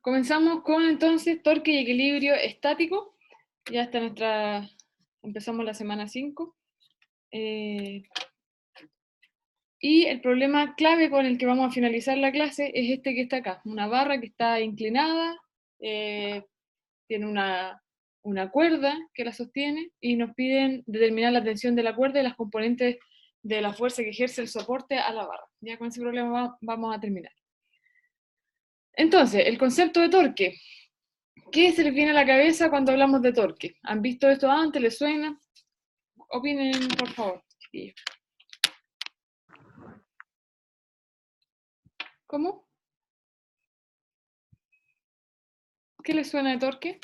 Comenzamos con entonces torque y equilibrio estático. Ya está empezamos la semana 5. Y el problema clave con el que vamos a finalizar la clase es este que está acá, una barra que está inclinada, tiene una cuerda que la sostiene, y nos piden determinar la tensión de la cuerda y las componentes de la fuerza que ejerce el soporte a la barra. Ya con ese problema vamos a terminar. Entonces, el concepto de torque. ¿Qué se les viene a la cabeza cuando hablamos de torque? ¿Han visto esto antes? ¿Les suena? Opinen, por favor, chiquillos. ¿Cómo? ¿Qué les suena de torque?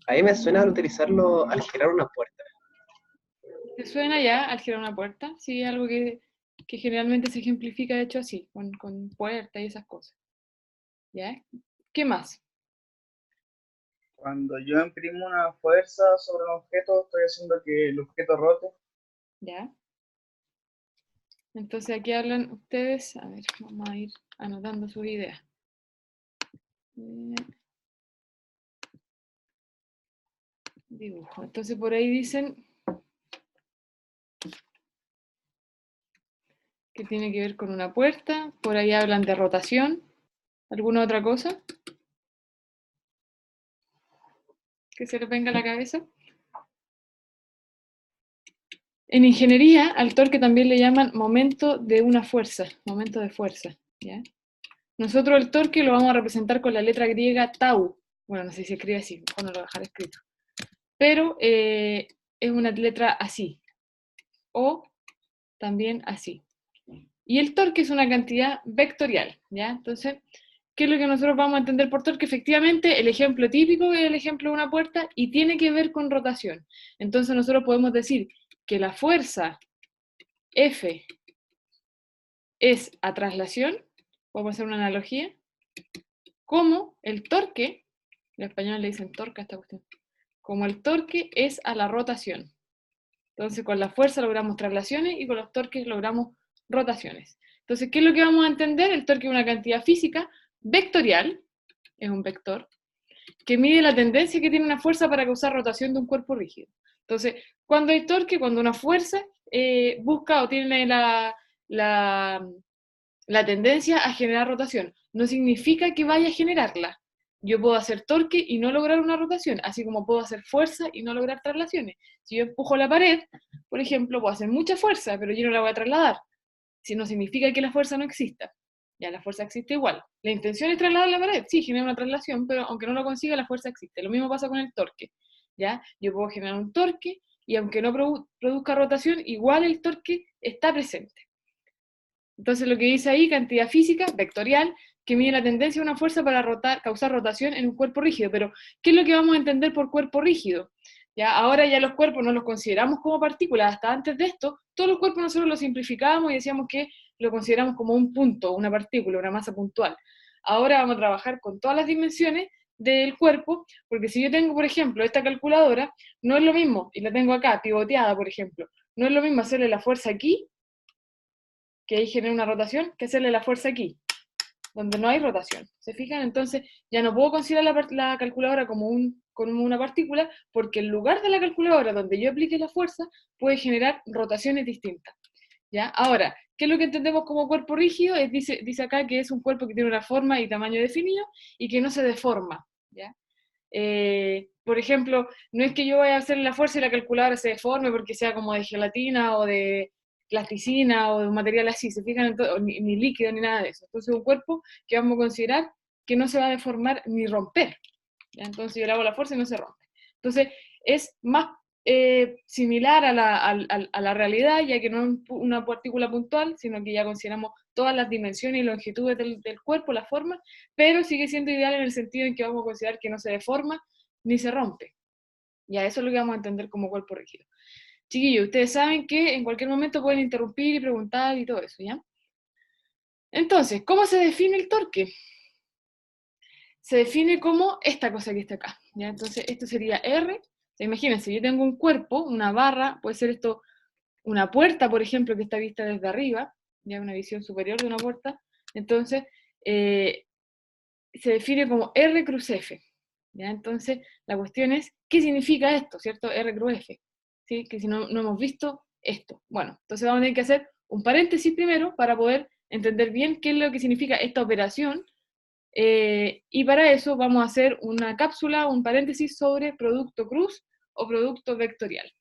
A mí me suena al utilizarlo al girar una puerta. ¿Les suena ya al girar una puerta? Sí, algo que generalmente se ejemplifica, de hecho, así, con puertas y esas cosas. ¿Ya? ¿Qué más? Cuando yo imprimo una fuerza sobre un objeto, estoy haciendo que el objeto rote. ¿Ya? Entonces aquí hablan ustedes, a ver, vamos a ir anotando sus ideas. Dibujo. Entonces por ahí dicen que tiene que ver con una puerta, por ahí hablan de rotación. ¿Alguna otra cosa que se les venga a la cabeza? En ingeniería, al torque también le llaman momento de una fuerza, momento de fuerza. ¿Ya? Nosotros el torque lo vamos a representar con la letra griega tau. Bueno, no sé si se escribe así, mejor no lo voy a dejar escrito. Pero es una letra así, o también así. Y el torque es una cantidad vectorial, ¿ya? Entonces, ¿qué es lo que nosotros vamos a entender por torque? Efectivamente, el ejemplo típico es el ejemplo de una puerta y tiene que ver con rotación. Entonces nosotros podemos decir que la fuerza F es a traslación, podemos hacer una analogía, como el torque, en español le dicen torque a esta cuestión, como el torque es a la rotación. Entonces con la fuerza logramos traslaciones y con los torques logramos rotaciones. Entonces, ¿qué es lo que vamos a entender? El torque es una cantidad física vectorial, es un vector, que mide la tendencia que tiene una fuerza para causar rotación de un cuerpo rígido. Entonces, cuando hay torque, cuando una fuerza busca o tiene la tendencia a generar rotación, no significa que vaya a generarla. Yo puedo hacer torque y no lograr una rotación, así como puedo hacer fuerza y no lograr traslaciones. Si yo empujo la pared, por ejemplo, puedo hacer mucha fuerza, pero yo no la voy a trasladar. Si no significa que la fuerza no exista. Ya la fuerza existe igual. La intención es trasladar la pared, sí, genera una traslación, pero aunque no lo consiga, la fuerza existe. Lo mismo pasa con el torque. ¿Ya? Yo puedo generar un torque y aunque no produzca rotación, igual el torque está presente. Entonces lo que dice ahí, cantidad física, vectorial, que mide la tendencia de una fuerza para causar rotación en un cuerpo rígido. Pero, ¿qué es lo que vamos a entender por cuerpo rígido? ¿Ya? Ahora ya los cuerpos no los consideramos como partículas. Hasta antes de esto, todos los cuerpos nosotros los simplificábamos y decíamos que lo consideramos como un punto, una partícula, una masa puntual. Ahora vamos a trabajar con todas las dimensiones del cuerpo, porque si yo tengo, por ejemplo, esta calculadora, no es lo mismo, y la tengo acá, pivoteada, por ejemplo, no es lo mismo hacerle la fuerza aquí, que ahí genera una rotación, que hacerle la fuerza aquí, donde no hay rotación. ¿Se fijan? Entonces ya no puedo considerar la calculadora como una partícula, porque en lugar de la calculadora donde yo aplique la fuerza, puede generar rotaciones distintas. ¿Ya? Ahora, ¿qué es lo que entendemos como cuerpo rígido? Dice acá que es un cuerpo que tiene una forma y tamaño definido y que no se deforma. ¿Ya? Por ejemplo, no es que yo vaya a hacer la fuerza y la calculadora se deforme porque sea como de gelatina o de plasticina o de un material así, se fijan, ni líquido ni nada de eso. Entonces, un cuerpo que vamos a considerar que no se va a deformar ni romper. ¿Ya? Entonces, yo le hago la fuerza y no se rompe. Entonces, es más similar a la realidad, ya que no es una partícula puntual, sino que ya consideramos todas las dimensiones y longitudes del cuerpo, la forma, pero sigue siendo ideal en el sentido en que vamos a considerar que no se deforma ni se rompe. Ya, eso es lo que vamos a entender como cuerpo rígido. Chiquillos, ustedes saben que en cualquier momento pueden interrumpir y preguntar y todo eso, ¿ya? Entonces, ¿cómo se define el torque? Se define como esta cosa que está acá, ¿ya? Entonces, esto sería R. Imagínense, yo tengo un cuerpo, una barra, puede ser esto una puerta, por ejemplo, que está vista desde arriba, ya una visión superior de una puerta. Entonces, se define como R cruz F. ¿Ya? Entonces, la cuestión es, ¿qué significa esto, cierto? R cruz F. ¿Sí? Que si no hemos visto esto. Bueno, entonces vamos a tener que hacer un paréntesis primero para poder entender bien qué es lo que significa esta operación. Y para eso vamos a hacer una cápsula, un paréntesis sobre producto cruz o producto vectorial.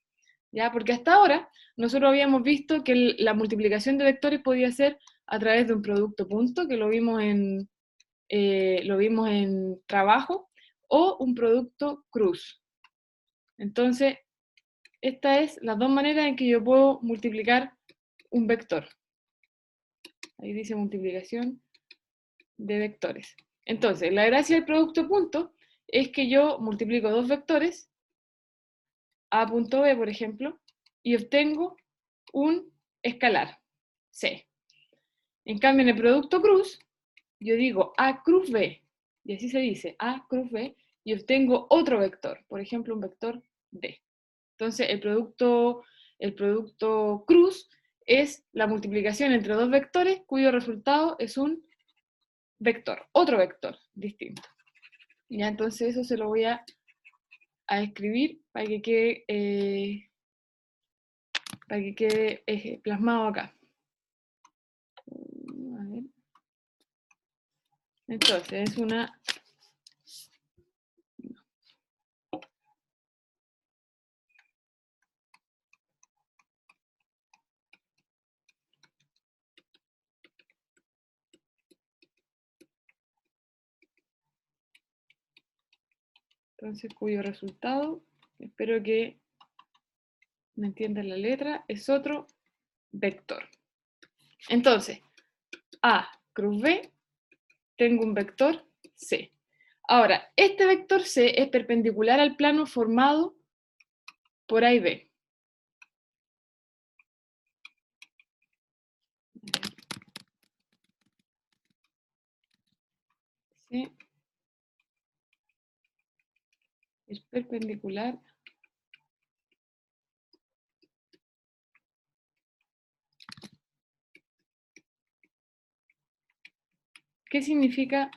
¿Ya? Porque hasta ahora nosotros habíamos visto que la multiplicación de vectores podía ser a través de un producto punto, que lo vimos en trabajo, o un producto cruz. Entonces, estas es las dos maneras en que yo puedo multiplicar un vector. Ahí dice multiplicación de vectores. Entonces, la gracia del producto punto es que yo multiplico dos vectores, a punto b, por ejemplo, y obtengo un escalar, c. En cambio, en el producto cruz, yo digo a cruz b, y así se dice, a cruz b, y obtengo otro vector, por ejemplo, un vector d. Entonces, el producto cruz es la multiplicación entre dos vectores cuyo resultado es un vector, otro vector distinto. Ya, entonces eso se lo voy a escribir para que quede plasmado acá. A ver. Entonces, es una... Entonces, cuyo resultado, espero que me entiendan la letra, es otro vector. Entonces, A cruz B, tengo un vector C. Ahora, este vector C es perpendicular al plano formado por A y B. C es perpendicular ¿Qué significa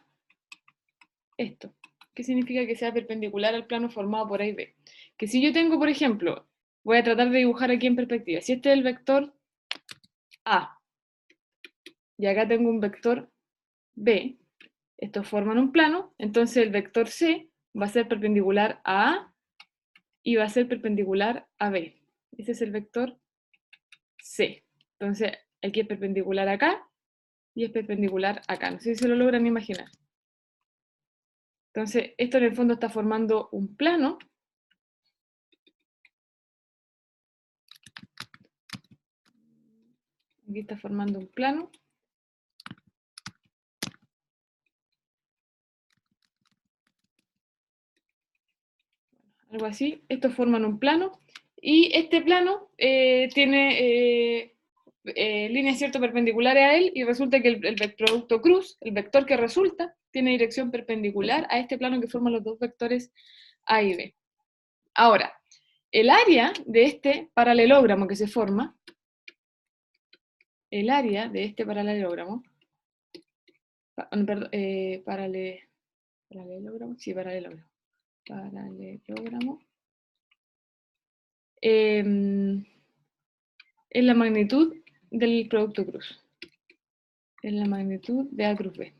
esto? ¿Qué significa que sea perpendicular al plano formado por A y B? Que si yo tengo, por ejemplo, voy a tratar de dibujar aquí en perspectiva, si este es el vector A, y acá tengo un vector B, estos forman un plano, entonces el vector C va a ser perpendicular a A y va a ser perpendicular a B. Ese es el vector C. Entonces, aquí es perpendicular acá y es perpendicular acá. No sé si se lo logran imaginar. Entonces, esto en el fondo está formando un plano. Aquí está formando un plano. Algo así. Estos forman un plano. Y este plano tiene líneas cierto perpendiculares a él y resulta que el producto cruz, el vector que resulta, tiene dirección perpendicular a este plano que forman los dos vectores A y B. Ahora, el área de este paralelogramo que se forma, el área de este paralelogramo, paralelogramo, sí, paralelogramo, es la magnitud del producto cruz. Es la magnitud de A cruz B.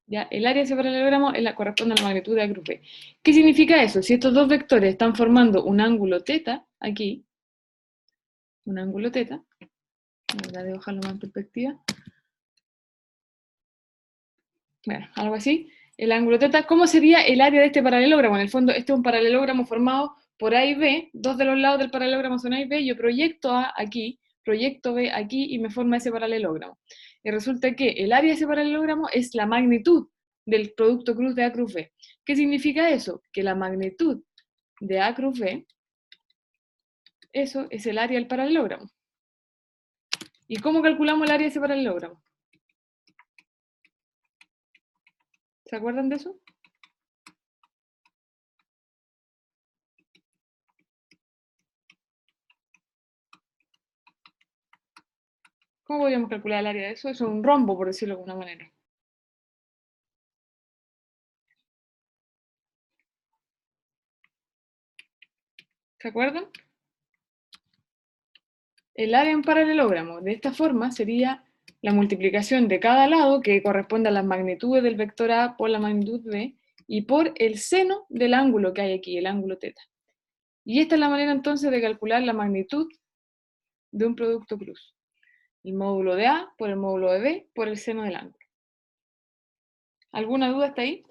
¿Ya? El área de ese paralelogramo corresponde a la magnitud de A cruz B. ¿Qué significa eso? Si estos dos vectores están formando un ángulo θ, aquí, un ángulo θ, voy a dibujarlo más en perspectiva. Bueno, algo así. El ángulo θ, ¿cómo sería el área de este paralelogramo? En el fondo, este es un paralelogramo formado por A y B, dos de los lados del paralelogramo son A y B, yo proyecto A aquí, proyecto B aquí y me forma ese paralelogramo. Y resulta que el área de ese paralelogramo es la magnitud del producto cruz de A cruz B. ¿Qué significa eso? Que la magnitud de A cruz B, eso es el área del paralelogramo. ¿Y cómo calculamos el área de ese paralelogramo? ¿Se acuerdan de eso? ¿Cómo podríamos calcular el área de eso? Eso es un rombo, por decirlo de alguna manera. ¿Se acuerdan? El área en paralelogramo de esta forma sería la multiplicación de cada lado, que corresponde a las magnitudes del vector A por la magnitud B, y por el seno del ángulo que hay aquí, el ángulo θ. Y esta es la manera entonces de calcular la magnitud de un producto cruz. El módulo de A por el módulo de B por el seno del ángulo. ¿Alguna duda hasta ahí?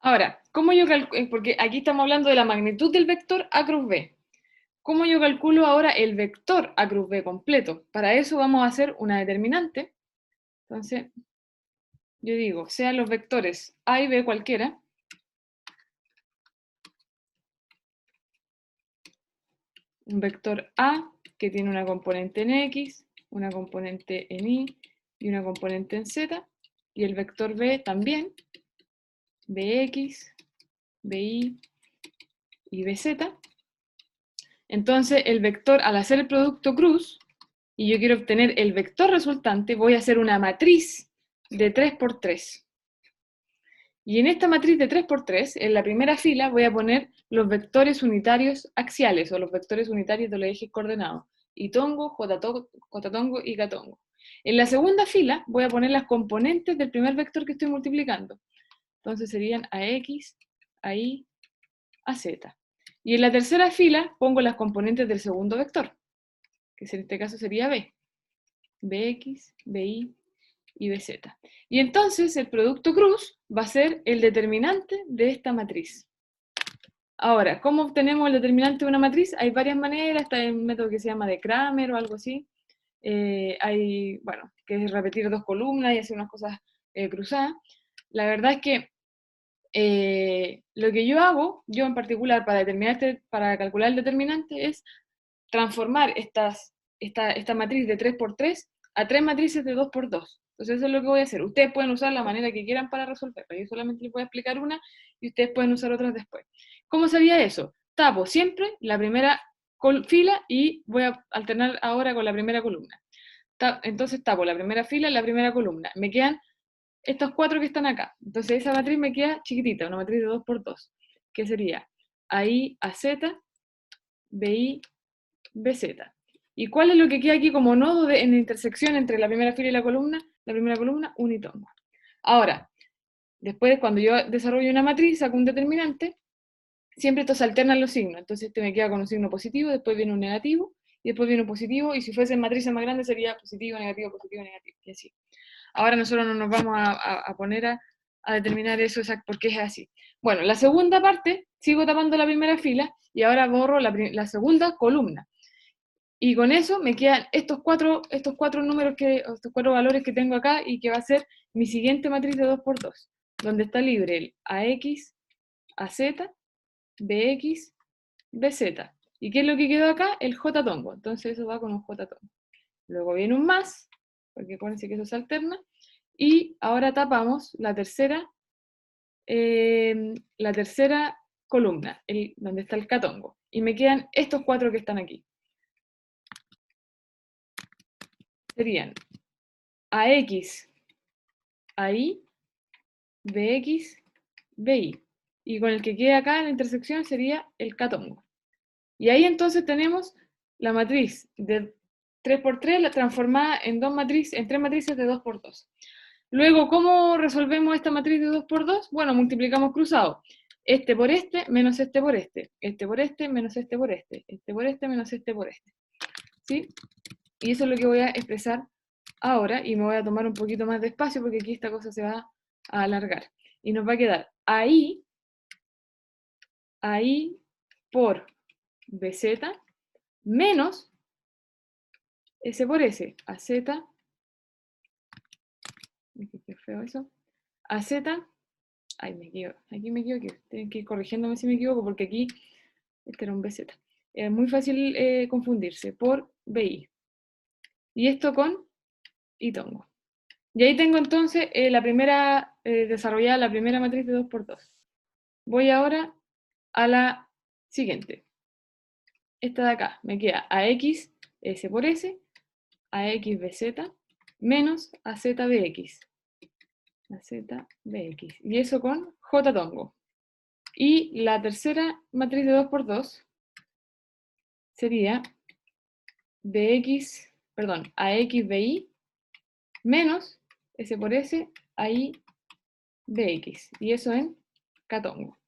Ahora, ¿cómo yo calculo? Porque aquí estamos hablando de la magnitud del vector A cruz B. ¿Cómo yo calculo ahora el vector A cruz B completo? Para eso vamos a hacer una determinante. Entonces, yo digo, sean los vectores A y B cualquiera, un vector A que tiene una componente en X, una componente en Y y una componente en Z, y el vector B también, Bx, Bi y Bz. Entonces, el vector, al hacer el producto cruz, y yo quiero obtener el vector resultante, voy a hacer una matriz de 3 por 3. Y en esta matriz de 3 por 3, en la primera fila voy a poner los vectores unitarios axiales, o los vectores unitarios de los ejes coordenados, Itongo, Jotatongo y Katongo. En la segunda fila voy a poner las componentes del primer vector que estoy multiplicando. Entonces serían AX, AI, AZ. Y en la tercera fila pongo las componentes del segundo vector, que en este caso sería B. Bx, Bi y Bz. Y entonces el producto cruz va a ser el determinante de esta matriz. Ahora, ¿cómo obtenemos el determinante de una matriz? Hay varias maneras, está un método que se llama de Cramer o algo así. Hay, bueno, que es repetir dos columnas y hacer unas cosas cruzadas. La verdad es que lo que yo hago, yo en particular, para calcular el determinante, es transformar esta matriz de 3 por 3 a 3 matrices de 2 por 2. Entonces eso es lo que voy a hacer. Ustedes pueden usar la manera que quieran para resolverla. Yo solamente les voy a explicar una y ustedes pueden usar otras después. ¿Cómo sería eso? Tapo siempre la primera fila y voy a alternar ahora con la primera columna. Entonces tapo la primera fila y la primera columna. Me quedan estos 4 que están acá. Entonces esa matriz me queda chiquitita, una matriz de 2 por 2, que sería AI, AZ, BI, BZ. ¿Y cuál es lo que queda aquí como nodo en intersección entre la primera fila y la primera columna? Unitongo. Ahora, después cuando yo desarrollo una matriz, saco un determinante, siempre estos se alternan los signos. Entonces este me queda con un signo positivo, después viene un negativo, y después viene un positivo, y si fuesen matrices más grandes sería positivo, negativo, y así. Ahora nosotros no nos vamos a poner a determinar eso exacto porque es así. Bueno, la segunda parte, sigo tapando la primera fila, y ahora borro la segunda columna. Y con eso me quedan estos cuatro números estos 4 valores que tengo acá y que va a ser mi siguiente matriz de 2 por 2, donde está libre el AX, AZ, BX, BZ. ¿Y qué es lo que quedó acá? El J-tongo. Entonces eso va con un J-tongo. Luego viene un más, porque acuérdense que eso se alterna. Y ahora tapamos la tercera columna, donde está el K-tongo. Y me quedan estos 4 que están aquí. Serían AX, AI, BX, BI. Y con el que queda acá en la intersección sería el K-tongo. Y ahí entonces tenemos la matriz de 3 por 3 la transformada en 3 matrices de 2 por 2. Luego, ¿cómo resolvemos esta matriz de 2 por 2? Bueno, multiplicamos cruzado. Este por este, menos este por este. Este por este, menos este por este. Este por este, menos este por este. ¿Sí? Y eso es lo que voy a expresar ahora, y me voy a tomar un poquito más de espacio porque aquí esta cosa se va a alargar. Y nos va a quedar ahí por BZ menos S por S, AZ, qué feo eso, AZ, ay, me equivoco, aquí me equivoqué, tienen que ir corrigiéndome si me equivoco porque aquí este era un BZ. Es muy fácil confundirse, por BI. Y esto con Itongo. Y ahí tengo entonces desarrollada la primera matriz de 2 por 2. Voy ahora a la siguiente. Esta de acá me queda AX, S por S, AX, BZ, menos AZ, BX. AZ, BX. Y eso con J tongo. Y la tercera matriz de 2 por 2 sería BX, perdón, AX, BI, menos S por S, AI, BX. Y eso en K-tongo.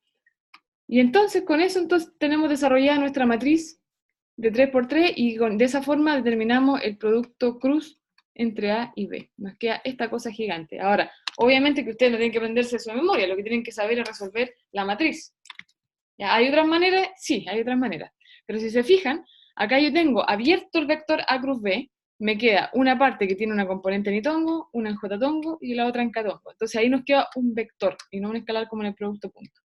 Y entonces con eso tenemos desarrollada nuestra matriz de 3 por 3 y de esa forma determinamos el producto cruz entre A y B. Nos queda esta cosa gigante. Ahora, obviamente que ustedes no tienen que aprenderse de su memoria, lo que tienen que saber es resolver la matriz. ¿Ya? ¿Hay otras maneras? Sí, hay otras maneras. Pero si se fijan, acá yo tengo abierto el vector A cruz B, me queda una parte que tiene una componente en I-tongo, una en J-tongo y la otra en K-tongo. Entonces ahí nos queda un vector y no un escalar como en el producto punto.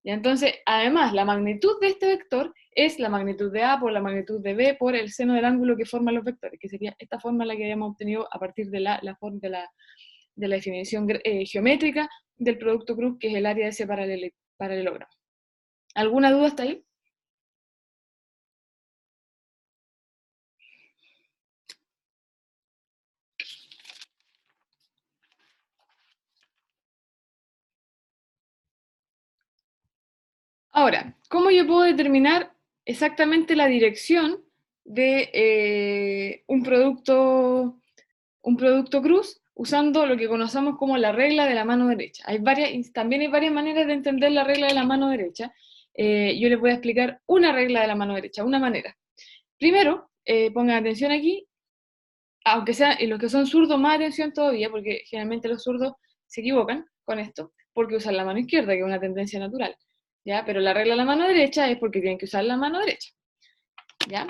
Y entonces, además, la magnitud de este vector es la magnitud de A por la magnitud de B por el seno del ángulo que forman los vectores, que sería esta forma la que habíamos obtenido a partir de la definición geométrica del producto cruz, que es el área de ese paralelogramo. ¿Alguna duda hasta ahí? Ahora, ¿cómo yo puedo determinar exactamente la dirección de un producto cruz usando lo que conocemos como la regla de la mano derecha? También hay varias maneras de entender la regla de la mano derecha. Yo les voy a explicar una regla de la mano derecha, una manera. Primero, pongan atención aquí, aunque sean los que son zurdos, más atención todavía, porque generalmente los zurdos se equivocan con esto, porque usan la mano izquierda, que es una tendencia natural. ¿Ya? Pero la regla de la mano derecha es porque tienen que usar la mano derecha, ¿ya?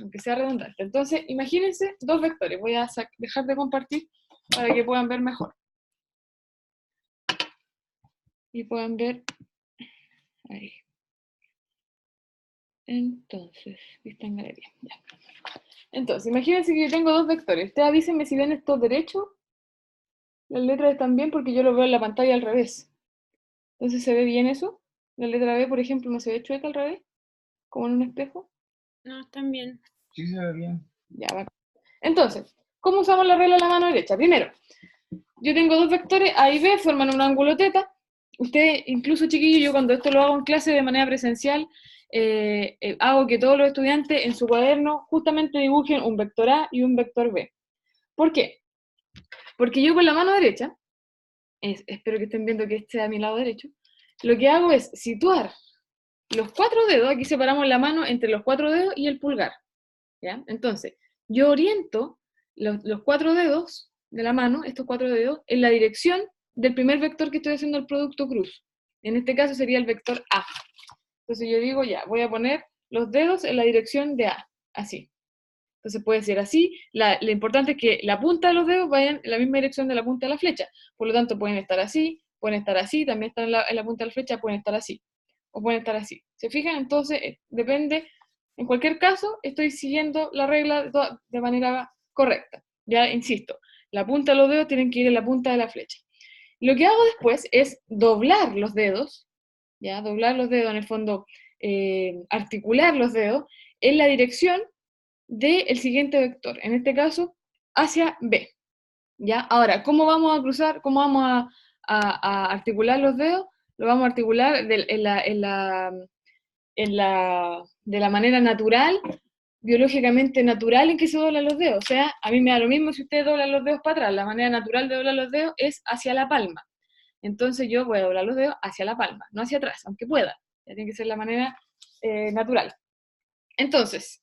Aunque sea redundante. Entonces, imagínense dos vectores. Voy a dejar de compartir para que puedan ver mejor. Y puedan ver ahí. Entonces, vista en galería. Ya. Entonces, imagínense que yo tengo dos vectores. Ustedes avísenme si ven esto derecho. Las letras están bien porque yo lo veo en la pantalla al revés. Entonces, ¿se ve bien eso? La letra B, por ejemplo, ¿no se ve chueca al revés? Como en un espejo. No, están bien. Sí, se ve bien. Ya, va. Entonces, ¿cómo usamos la regla de la mano derecha? Primero, yo tengo dos vectores A y B, forman un ángulo teta. Ustedes, incluso chiquillos, yo cuando esto lo hago en clase de manera presencial, hago que todos los estudiantes en su cuaderno justamente dibujen un vector A y un vector B. ¿Por qué? Porque yo con la mano derecha, espero que estén viendo que este es a mi lado derecho, lo que hago es situar los cuatro dedos, aquí separamos la mano entre los cuatro dedos y el pulgar. ¿Ya? Entonces, yo oriento los cuatro dedos de la mano, estos cuatro dedos, en la dirección del primer vector que estoy haciendo el producto cruz. En este caso sería el vector A. Entonces yo digo, ya, voy a poner los dedos en la dirección de A, así. Entonces puede ser así. Lo importante es que la punta de los dedos vayan en la misma dirección de la punta de la flecha. Por lo tanto, pueden estar así, también están en la punta de la flecha, pueden estar así, o pueden estar así. ¿Se fijan? Entonces, depende. En cualquier caso, estoy siguiendo la regla de manera correcta. Ya insisto, la punta de los dedos tienen que ir en la punta de la flecha. Lo que hago después es doblar los dedos, ¿ya? Doblar los dedos, en el fondo, articular los dedos en la dirección del siguiente vector, en este caso, hacia B. ¿Ya? Ahora, ¿cómo vamos a cruzar, cómo vamos a articular los dedos? Lo vamos a articular de la manera natural, biológicamente natural en que se doblan los dedos. O sea, a mí me da lo mismo si ustedes doblan los dedos para atrás. La manera natural de doblar los dedos es hacia la palma. Entonces yo voy a doblar los dedos hacia la palma, no hacia atrás, aunque pueda. Ya tiene que ser la manera natural. Entonces,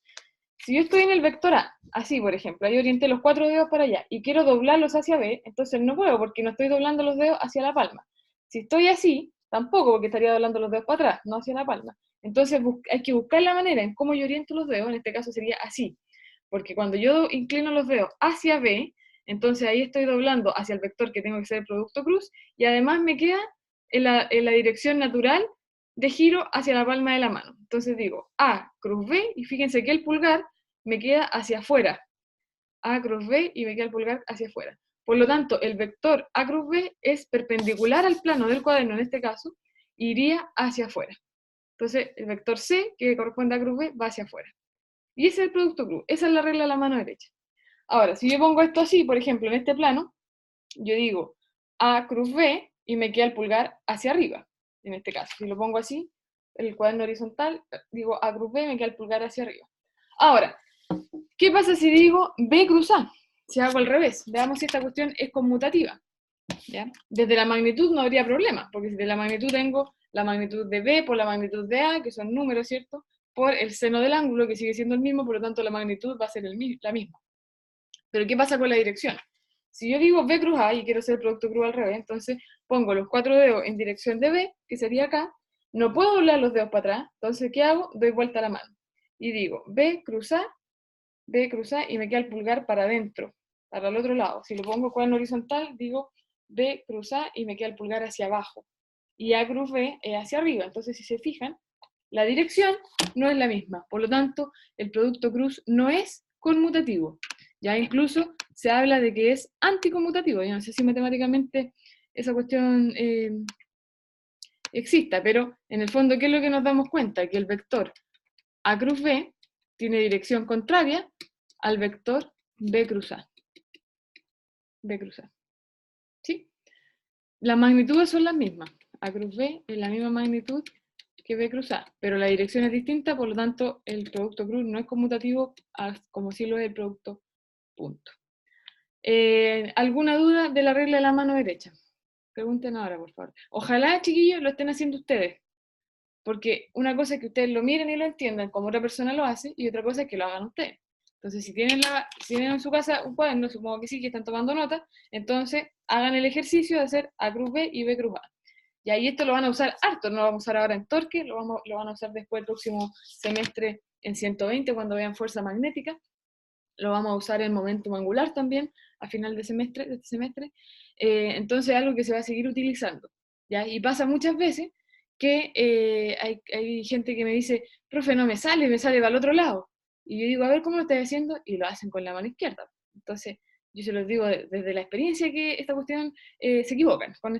si yo estoy en el vector A, así por ejemplo, ahí orienté los cuatro dedos para allá y quiero doblarlos hacia B, entonces no puedo porque no estoy doblando los dedos hacia la palma. Si estoy así, tampoco porque estaría doblando los dedos para atrás, no hacia la palma. Entonces hay que buscar la manera en cómo yo oriento los dedos, en este caso sería así. Porque cuando yo inclino los dedos hacia B, entonces ahí estoy doblando hacia el vector que tengo que ser el producto cruz, y además me queda en la dirección natural de giro hacia la palma de la mano. Entonces digo A cruz B, y fíjense que el pulgar me queda hacia afuera. A cruz B y me queda el pulgar hacia afuera. Por lo tanto, el vector A cruz B es perpendicular al plano del cuaderno en este caso, e iría hacia afuera. Entonces, el vector C, que corresponde a cruz B, va hacia afuera. Y ese es el producto cruz. Esa es la regla de la mano derecha. Ahora, si yo pongo esto así, por ejemplo, en este plano, yo digo A cruz B y me queda el pulgar hacia arriba, en este caso. Si lo pongo así, el cuaderno horizontal, digo A cruz B y me queda el pulgar hacia arriba. Ahora, ¿qué pasa si digo B cruz A? Si hago al revés, veamos si esta cuestión es conmutativa. ¿Ya? Desde la magnitud no habría problema, porque si de la magnitud tengo la magnitud de B por la magnitud de A, que son números, ¿cierto? Por el seno del ángulo, que sigue siendo el mismo, por lo tanto la magnitud va a ser la misma. Pero ¿qué pasa con la dirección? Si yo digo B cruz A y quiero hacer el producto cruz al revés, entonces pongo los 4 dedos en dirección de B, que sería acá, no puedo doblar los dedos para atrás, entonces ¿qué hago? Doy vuelta a la mano. Y digo B cruz A, y me queda el pulgar para adentro, para el otro lado. Si lo pongo cuaderno horizontal, digo B cruz A y me queda el pulgar hacia abajo. Y A cruz B es hacia arriba. Entonces, si se fijan, la dirección no es la misma. Por lo tanto, el producto cruz no es conmutativo. Ya incluso se habla de que es anticonmutativo. Yo no sé si matemáticamente esa cuestión exista, pero en el fondo, ¿qué es lo que nos damos cuenta? Que el vector A cruz B tiene dirección contraria al vector B cruz A. B cruz A. ¿Sí? Las magnitudes son las mismas. A cruz B es la misma magnitud que B cruz A, pero la dirección es distinta, por lo tanto el producto cruz no es conmutativo como si lo es el producto punto. ¿Alguna duda de la regla de la mano derecha? Pregunten ahora, por favor. Ojalá, chiquillos, lo estén haciendo ustedes, porque una cosa es que ustedes lo miren y lo entiendan como otra persona lo hace, y otra cosa es que lo hagan ustedes. Entonces, si tienen en su casa un cuaderno, supongo que sí, que están tomando notas, entonces hagan el ejercicio de hacer A cruz B y B cruz A. Y ahí esto lo van a usar harto, no lo vamos a usar ahora en torque, lo van a usar después el próximo semestre en 120 cuando vean fuerza magnética, lo vamos a usar en momentum angular también a final de este semestre, entonces es algo que se va a seguir utilizando, ¿ya? Y pasa muchas veces que hay gente que me dice, profe, no me sale para el otro lado, y yo digo, a ver, ¿cómo lo estás haciendo? Y lo hacen con la mano izquierda. Entonces, yo se los digo desde la experiencia que esta cuestión se equivocan con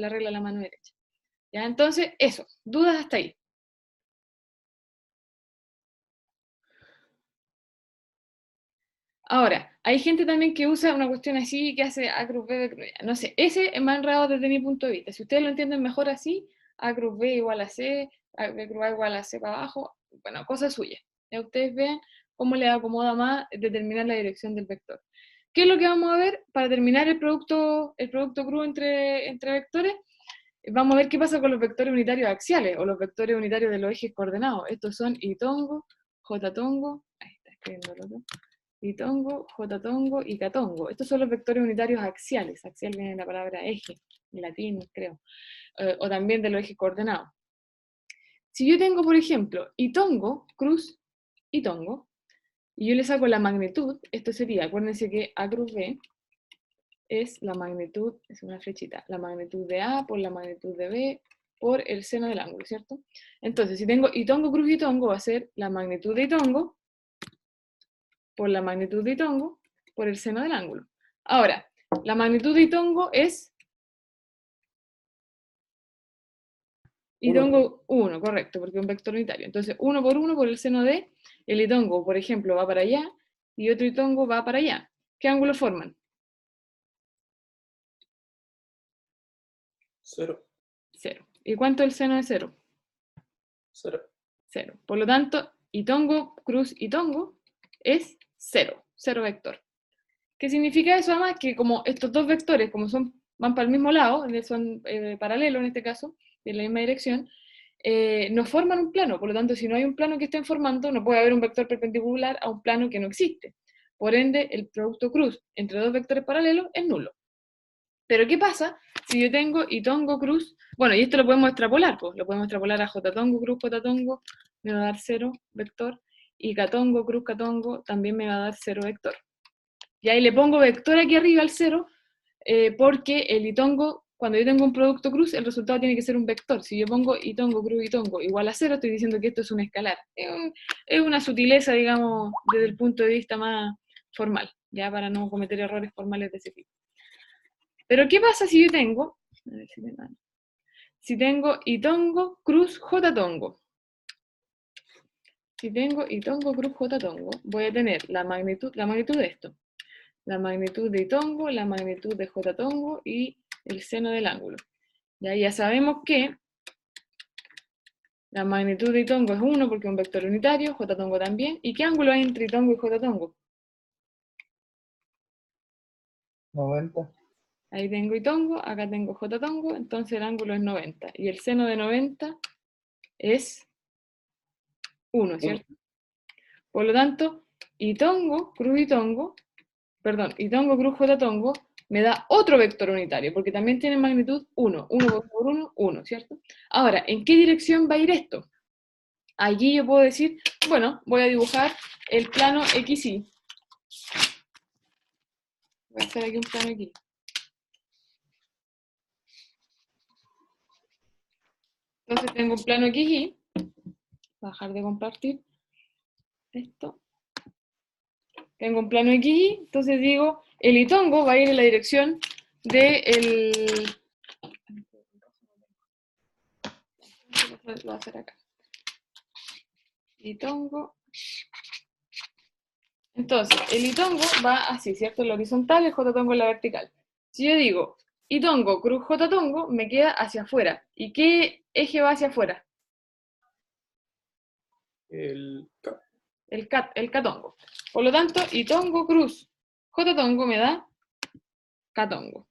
la regla de la mano derecha. ¿Ya? Entonces, eso, dudas hasta ahí. Ahora, hay gente también que usa una cuestión así, que hace A cruz B, no sé, ese es más enredado desde mi punto de vista. Si ustedes lo entienden mejor así, A cruz B igual a C, B cruz A igual a C para abajo, bueno, cosa suya. Ya ustedes vean cómo les acomoda más determinar la dirección del vector. ¿Qué es lo que vamos a ver para terminar el producto cruz entre vectores? Vamos a ver qué pasa con los vectores unitarios axiales, o los vectores unitarios de los ejes coordenados. Estos son I tongo, J tongo, ahí está escribiendo el otro. I tongo, J tongo y K tongo. Estos son los vectores unitarios axiales. Axial viene de la palabra eje, en latín, creo. O también de los ejes coordenados. Si yo tengo, por ejemplo, I tongo, cruz, I tongo, y yo le saco la magnitud, esto sería, acuérdense que A cruz B es la magnitud, es una flechita, la magnitud de A por la magnitud de B por el seno del ángulo, ¿cierto? Entonces, si tengo I tongo, cruz, I tongo, va a ser la magnitud de I tongo por la magnitud de I tongo por el seno del ángulo. Ahora, la magnitud de I tongo es I tongo 1, correcto, porque es un vector unitario. Entonces, 1 por el seno de el I tongo, por ejemplo, va para allá, y otro I tongo va para allá. ¿Qué ángulo forman? 0. 0. ¿Y cuánto es el seno de 0? 0. 0. Por lo tanto, I tongo, cruz I tongo es 0. 0 vector. ¿Qué significa eso? Además, que como estos dos vectores, como van para el mismo lado, son paralelos en este caso, en la misma dirección, no forman un plano. Por lo tanto, si no hay un plano que estén formando, no puede haber un vector perpendicular a un plano que no existe. Por ende, el producto cruz entre dos vectores paralelos es nulo. Pero ¿qué pasa si yo tengo I tongo cruz? Bueno, y esto lo podemos extrapolar, pues lo podemos extrapolar a J tongo cruz J tongo, me va a dar 0 vector, y K tongo cruz K tongo también me va a dar 0 vector. Y ahí le pongo vector aquí arriba al 0, porque el I tongo, cuando yo tengo un producto cruz, el resultado tiene que ser un vector. Si yo pongo I tongo cruz I tongo igual a 0, estoy diciendo que esto es un escalar. Es una sutileza, digamos, desde el punto de vista más formal, ya para no cometer errores formales de ese tipo. Pero ¿qué pasa si yo tengo, si tengo y tongo, cruz, j tongo. Si tengo y tongo, cruz, j tongo, voy a tener la magnitud de esto. La magnitud de y tongo, la magnitud de j tongo y el seno del ángulo. Ya sabemos que la magnitud de y tongo es 1 porque es un vector unitario, j tongo también. ¿Y qué ángulo hay entre y tongo y j tongo? 90. Ahí tengo y tongo, acá tengo j tongo, entonces el ángulo es 90. Y el seno de 90 es 1, ¿cierto? Por lo tanto, y tongo, cruz y tongo, perdón, y tongo, cruz, j tongo, me da otro vector unitario, porque también tiene magnitud 1. 1 por 1, 1, ¿cierto? Ahora, ¿en qué dirección va a ir esto? Allí yo puedo decir, bueno, voy a dibujar el plano XY. Voy a hacer aquí un plano aquí. Entonces tengo un plano XY. Bajar de compartir esto. Tengo un plano XY, entonces digo, el itongo va a ir en la dirección del... Lo voy a hacer acá. Itongo. Entonces, el itongo va así, ¿cierto? En la horizontal, el j tongo en la vertical. Si yo digo itongo, cruz, j tongo, me queda hacia afuera. ¿Y qué eje va hacia afuera? El K. El catongo. Por lo tanto, itongo, cruz, j tongo me da catongo.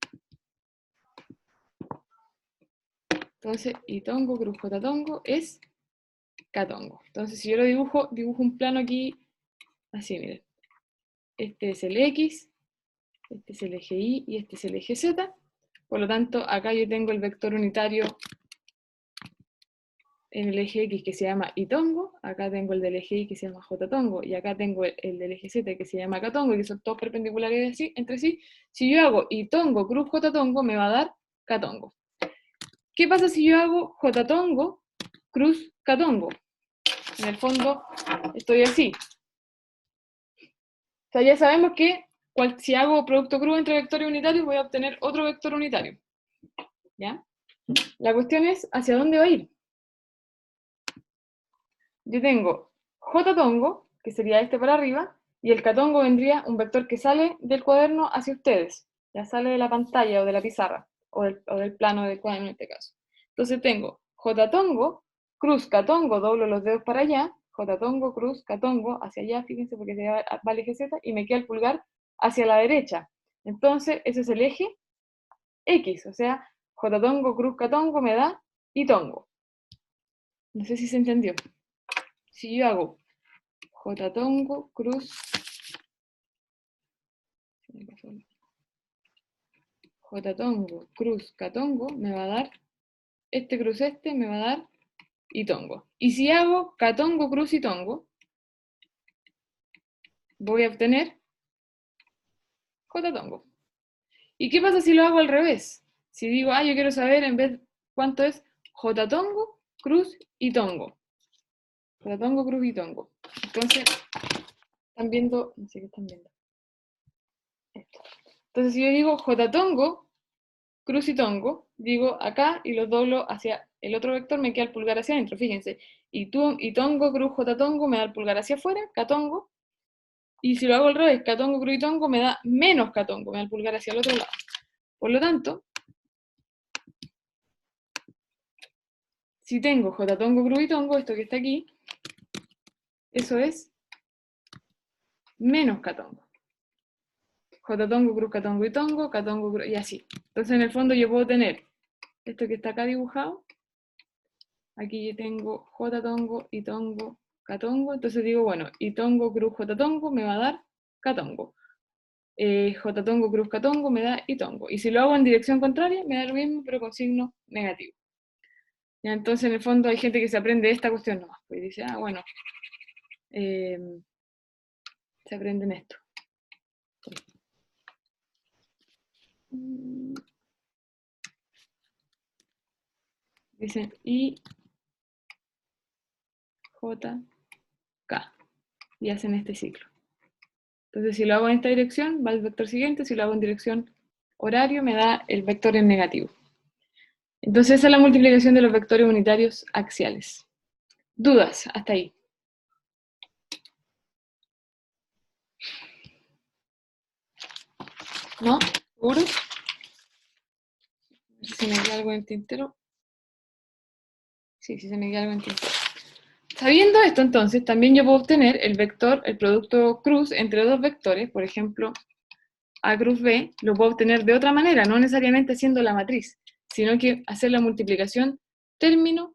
Entonces, itongo, cruz, j tongo es catongo. Entonces, si yo lo dibujo un plano aquí, así, miren. Este es el X, este es el eje Y y este es el eje Z. Por lo tanto, acá yo tengo el vector unitario en el eje X que se llama itongo, acá tengo el del eje Y que se llama j tongo, y acá tengo el del eje Z que se llama catongo, y que son todos perpendiculares entre sí. Si yo hago itongo, cruz, j tongo, me va a dar catongo. ¿Qué pasa si yo hago j tongo, cruz, catongo? En el fondo, estoy así. O sea, ya sabemos que si hago producto cruz entre vectores unitarios, voy a obtener otro vector unitario. ¿Ya? La cuestión es, ¿hacia dónde va a ir? Yo tengo j tongo, que sería este para arriba, y el catongo vendría un vector que sale del cuaderno hacia ustedes. Ya sale de la pantalla o de la pizarra, o del plano del cuaderno en este caso. Entonces tengo j tongo, cruz, catongo, doblo los dedos para allá, j tongo, cruz, catongo, hacia allá, fíjense porque se va el eje Z, y me queda el pulgar hacia la derecha. Entonces ese es el eje X, o sea, j tongo, cruz, catongo me da y tongo. No sé si se entendió. Si yo hago j tongo, cruz, j tongo, cruz, catongo, me va a dar, este cruz este me va a dar y tongo. Y si hago catongo, cruz y tongo, voy a obtener j tongo. ¿Y qué pasa si lo hago al revés? Si digo, yo quiero saber en vez cuánto es j tongo, cruz y tongo. J tongo, cruz y tongo. Entonces, están viendo, no sé qué están viendo. Esto. Entonces, si yo digo j tongo, cruz y tongo, digo acá y los doblo hacia el otro vector, me queda el pulgar hacia adentro, fíjense. Y tongo, cruz, j tongo, me da el pulgar hacia afuera, catongo. Y si lo hago al revés, catongo, cruz y tongo, me da menos catongo, me da el pulgar hacia el otro lado. Por lo tanto, si tengo j tongo, cruz y tongo, esto que está aquí, eso es menos catongo. J tongo, cruz, catongo y tongo, catongo, cruz, y así. Entonces, en el fondo, yo puedo tener esto que está acá dibujado. Aquí yo tengo j tongo y tongo, catongo. Entonces digo, bueno, y tongo, cruz, j tongo me va a dar catongo. J tongo, cruz, catongo me da y tongo. Y si lo hago en dirección contraria, me da lo mismo, pero con signo negativo. Ya, entonces, en el fondo, hay gente que se aprende esta cuestión nomás. Pues dice, bueno, se aprenden esto. Dicen I, J, K. Y hacen este ciclo. Entonces, si lo hago en esta dirección, va al vector siguiente. Si lo hago en dirección horario, me da el vector en negativo. Entonces esa es la multiplicación de los vectores unitarios axiales. ¿Dudas hasta ahí? ¿No? ¿Seguro? Si se me queda algo en el tintero. Sí, si se me queda algo en el tintero. Sabiendo esto, entonces, también yo puedo obtener el vector, el producto cruz entre dos vectores, por ejemplo, A cruz B, lo puedo obtener de otra manera, no necesariamente haciendo la matriz, sino que hacer la multiplicación término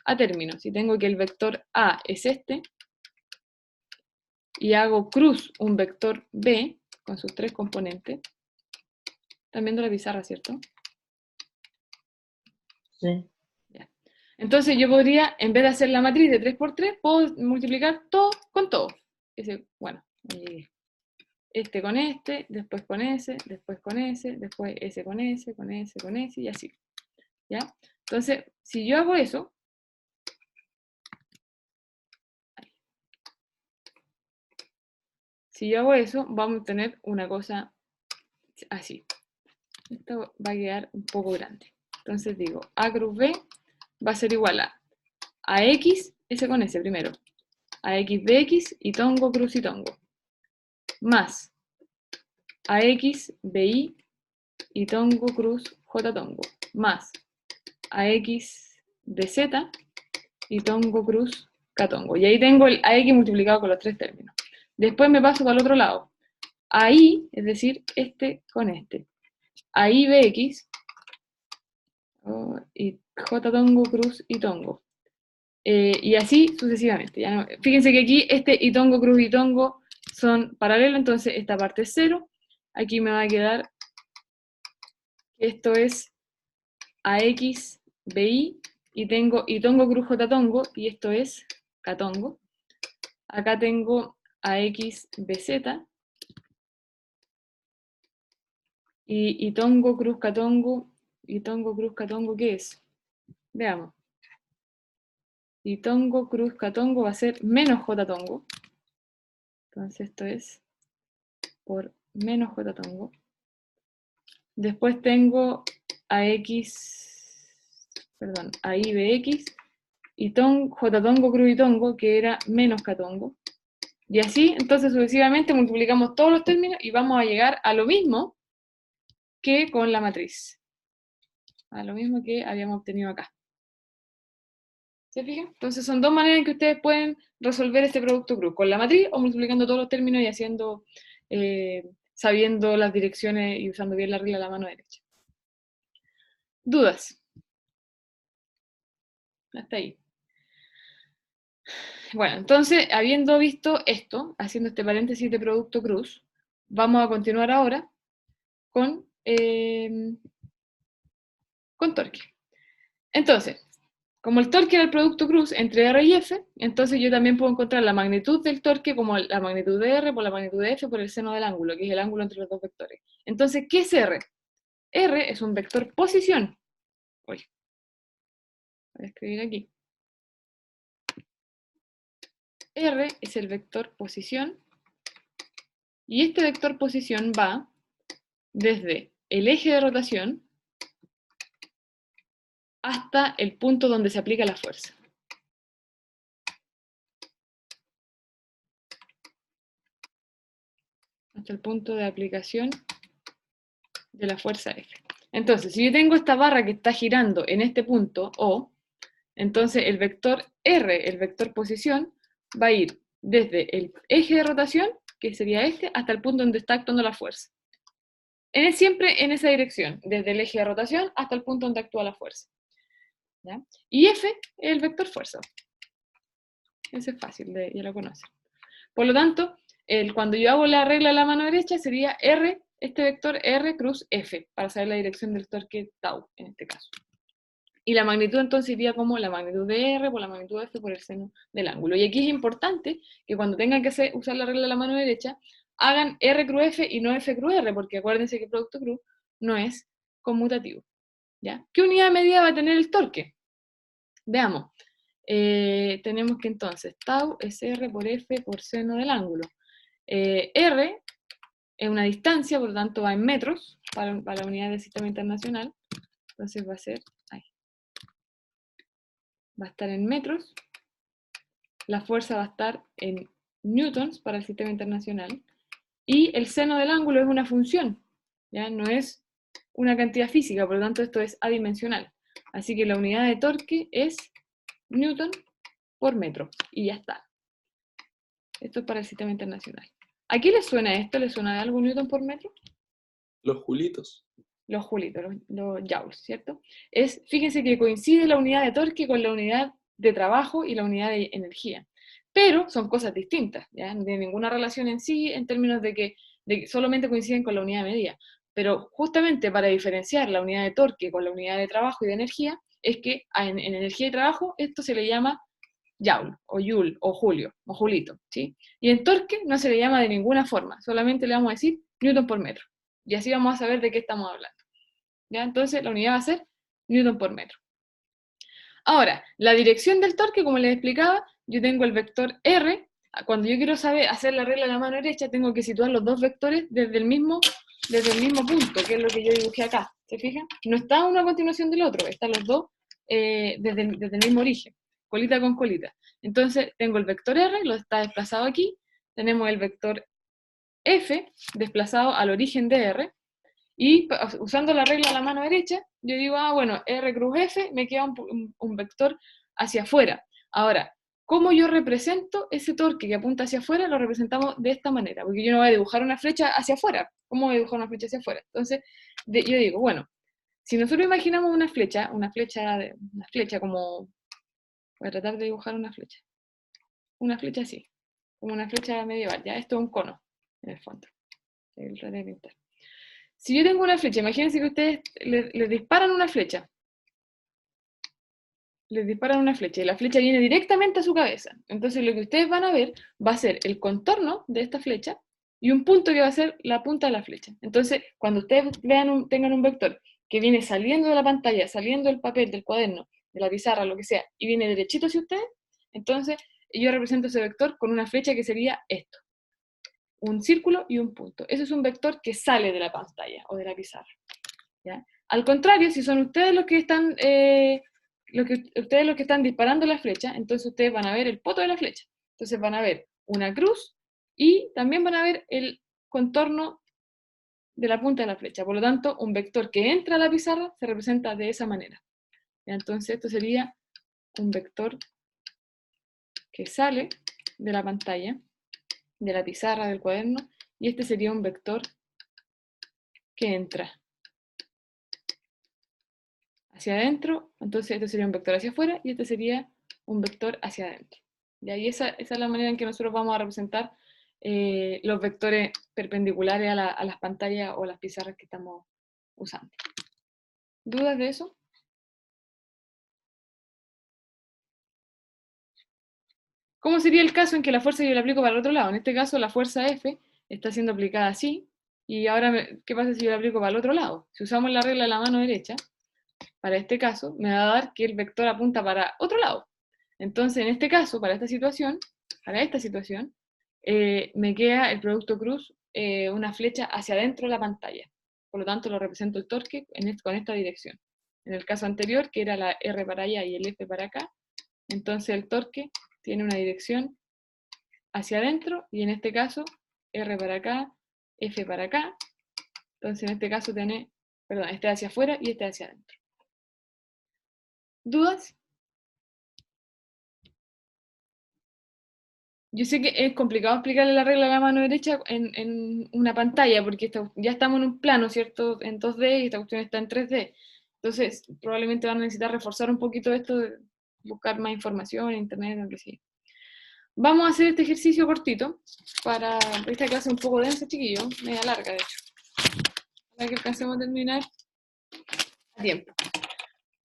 a término. Si tengo que el vector A es este, y hago cruz un vector B, con sus tres componentes, están viendo la pizarra, ¿cierto? Sí. Ya. Entonces yo podría, en vez de hacer la matriz de 3 por 3, puedo multiplicar todo con todo. Bueno, este con este, después con ese, después con ese, después ese con ese, con ese, con ese, y así. ¿Ya? Entonces, si yo hago eso, vamos a tener una cosa así. Esto va a quedar un poco grande. Entonces digo, A cruz B va a ser igual a X, ese con ese primero, a X de X y tongo cruz y tongo, más a X BI y tongo cruz J tongo, más a X de Z y tongo cruz K tongo. Y ahí tengo el AX multiplicado con los tres términos. Después me paso para el otro lado. Ahí, es decir, este con este. Ahí BX y J tongo cruz y tongo. Y así sucesivamente. ¿Ya? Fíjense que aquí este y tongo cruz y tongo son paralelos, entonces esta parte es 0. Aquí me va a quedar que esto es AX BI y tengo y tongo cruz J tongo y esto es K tongo. Acá tengo AX BZ y tongo cruz K tongo y tongo cruz K tongo, ¿qué es? Veamos. Y tongo cruz K tongo va a ser menos J tongo. Entonces esto es por menos J tongo. Después tengo AI BX y J tongo cruz y tongo, que era menos K tongo. Y así, entonces sucesivamente multiplicamos todos los términos y vamos a llegar a lo mismo que con la matriz. A lo mismo que habíamos obtenido acá. ¿Se fijan? Entonces son dos maneras en que ustedes pueden resolver este producto cruz, con la matriz o multiplicando todos los términos y haciendo, sabiendo las direcciones y usando bien la regla de la mano derecha. ¿Dudas? Hasta ahí. Bueno, entonces, habiendo visto esto, haciendo este paréntesis de producto cruz, vamos a continuar ahora con torque. Entonces, como el torque era el producto cruz entre R y F, entonces yo también puedo encontrar la magnitud del torque como la magnitud de R por la magnitud de F por el seno del ángulo, que es el ángulo entre los dos vectores. Entonces, ¿qué es R? R es un vector posición. Voy a escribir aquí. R es el vector posición, y este vector posición va desde el eje de rotación hasta el punto donde se aplica la fuerza. Hasta el punto de aplicación de la fuerza F. Entonces, si yo tengo esta barra que está girando en este punto O, entonces el vector R, el vector posición, va a ir desde el eje de rotación, que sería este, hasta el punto donde está actuando la fuerza. Siempre en esa dirección, desde el eje de rotación hasta el punto donde actúa la fuerza. ¿Ya? Y F es el vector fuerza. Ese es fácil, ya lo conocen. Por lo tanto, cuando yo hago la regla a la mano derecha, sería R, este vector R cruz F, para saber la dirección del torque tau, en este caso. Y la magnitud entonces iría como la magnitud de R por la magnitud de F por el seno del ángulo. Y aquí es importante que cuando tengan que usar la regla de la mano derecha, hagan R cruz F y no F cruz R, porque acuérdense que el producto cruz no es conmutativo. ¿Ya? ¿Qué unidad de medida va a tener el torque? Veamos. Tenemos que entonces tau es R por F por seno del ángulo. R es una distancia, por lo tanto va en metros para la unidad del sistema internacional. Entonces va a ser va a estar en metros, la fuerza va a estar en newtons para el sistema internacional, y el seno del ángulo es una función, ¿ya? No es una cantidad física, por lo tanto esto es adimensional. Así que la unidad de torque es newton por metro, y ya está. Esto es para el sistema internacional. ¿A qué le suena esto? ¿Le suena de algo newton por metro? Los julitos. Los julitos, los joules, ¿cierto? Fíjense que coincide la unidad de torque con la unidad de trabajo y la unidad de energía. Pero son cosas distintas, ¿ya? No tienen ninguna relación en sí, en términos de que solamente coinciden con la unidad de medida. Pero justamente para diferenciar la unidad de torque con la unidad de trabajo y de energía, es que en energía y trabajo esto se le llama joule, o joule, o julio, o julito, ¿sí? Y en torque no se le llama de ninguna forma, solamente le vamos a decir newton por metro. Y así vamos a saber de qué estamos hablando. ¿Ya? Entonces la unidad va a ser newton por metro. Ahora, la dirección del torque, como les explicaba, yo tengo el vector R. Cuando yo quiero hacer la regla de la mano derecha, tengo que situar los dos vectores desde el mismo punto, que es lo que yo dibujé acá. ¿Se fijan? No está uno a continuación del otro, están los dos desde el mismo origen, colita con colita. Entonces tengo el vector R, lo está desplazado aquí, tenemos el vector F desplazado al origen de R, y usando la regla de la mano derecha, yo digo, bueno, R cruz F, me queda un vector hacia afuera. Ahora, ¿cómo yo represento ese torque que apunta hacia afuera? Lo representamos de esta manera, porque yo no voy a dibujar una flecha hacia afuera. ¿Cómo voy a dibujar una flecha hacia afuera? Entonces, yo digo, bueno, si nosotros imaginamos una flecha como, voy a tratar de dibujar una flecha así, como una flecha medieval, ya, esto es un cono, en el fondo. Si yo tengo una flecha, imagínense que ustedes les disparan una flecha. Les disparan una flecha y la flecha viene directamente a su cabeza. Entonces lo que ustedes van a ver va a ser el contorno de esta flecha y un punto que va a ser la punta de la flecha. Entonces, cuando ustedes tengan un vector que viene saliendo de la pantalla, saliendo del papel, del cuaderno, de la pizarra, lo que sea, y viene derechito hacia ustedes, entonces yo represento ese vector con una flecha que sería esto. Un círculo y un punto. Eso es un vector que sale de la pantalla o de la pizarra. ¿Ya? Al contrario, si son ustedes los que están disparando la flecha, entonces ustedes van a ver el poto de la flecha. Entonces van a ver una cruz y también van a ver el contorno de la punta de la flecha. Por lo tanto, un vector que entra a la pizarra se representa de esa manera. ¿Ya? Entonces esto sería un vector que sale de la pantalla, de la pizarra, del cuaderno, y este sería un vector que entra hacia adentro, entonces este sería un vector hacia afuera y este sería un vector hacia adentro. ¿Ya? Y esa es la manera en que nosotros vamos a representar los vectores perpendiculares a las pantallas o las pizarras que estamos usando. ¿Dudas de eso? ¿Cómo sería el caso en que la fuerza yo la aplico para el otro lado? En este caso la fuerza F está siendo aplicada así, y ahora, ¿qué pasa si yo la aplico para el otro lado? Si usamos la regla de la mano derecha, para este caso, me va a dar que el vector apunta para otro lado. Entonces, en este caso, para esta situación, me queda el producto cruz, una flecha hacia adentro de la pantalla. Por lo tanto, lo represento el torque con esta dirección. En el caso anterior, que era la R para allá y el F para acá, entonces el torque tiene una dirección hacia adentro, y en este caso, R para acá, F para acá. Entonces, en este caso tiene, este hacia afuera y este hacia adentro. ¿Dudas? Yo sé que es complicado explicarle la regla de la mano derecha en una pantalla, porque ya estamos en un plano, ¿cierto? En 2D y esta cuestión está en 3D. Entonces, probablemente van a necesitar reforzar un poquito esto, de buscar más información en internet, lo que sea. Vamos a hacer este ejercicio cortito, para esta clase un poco densa, chiquillo, media larga, de hecho, para que alcancemos a terminar a tiempo.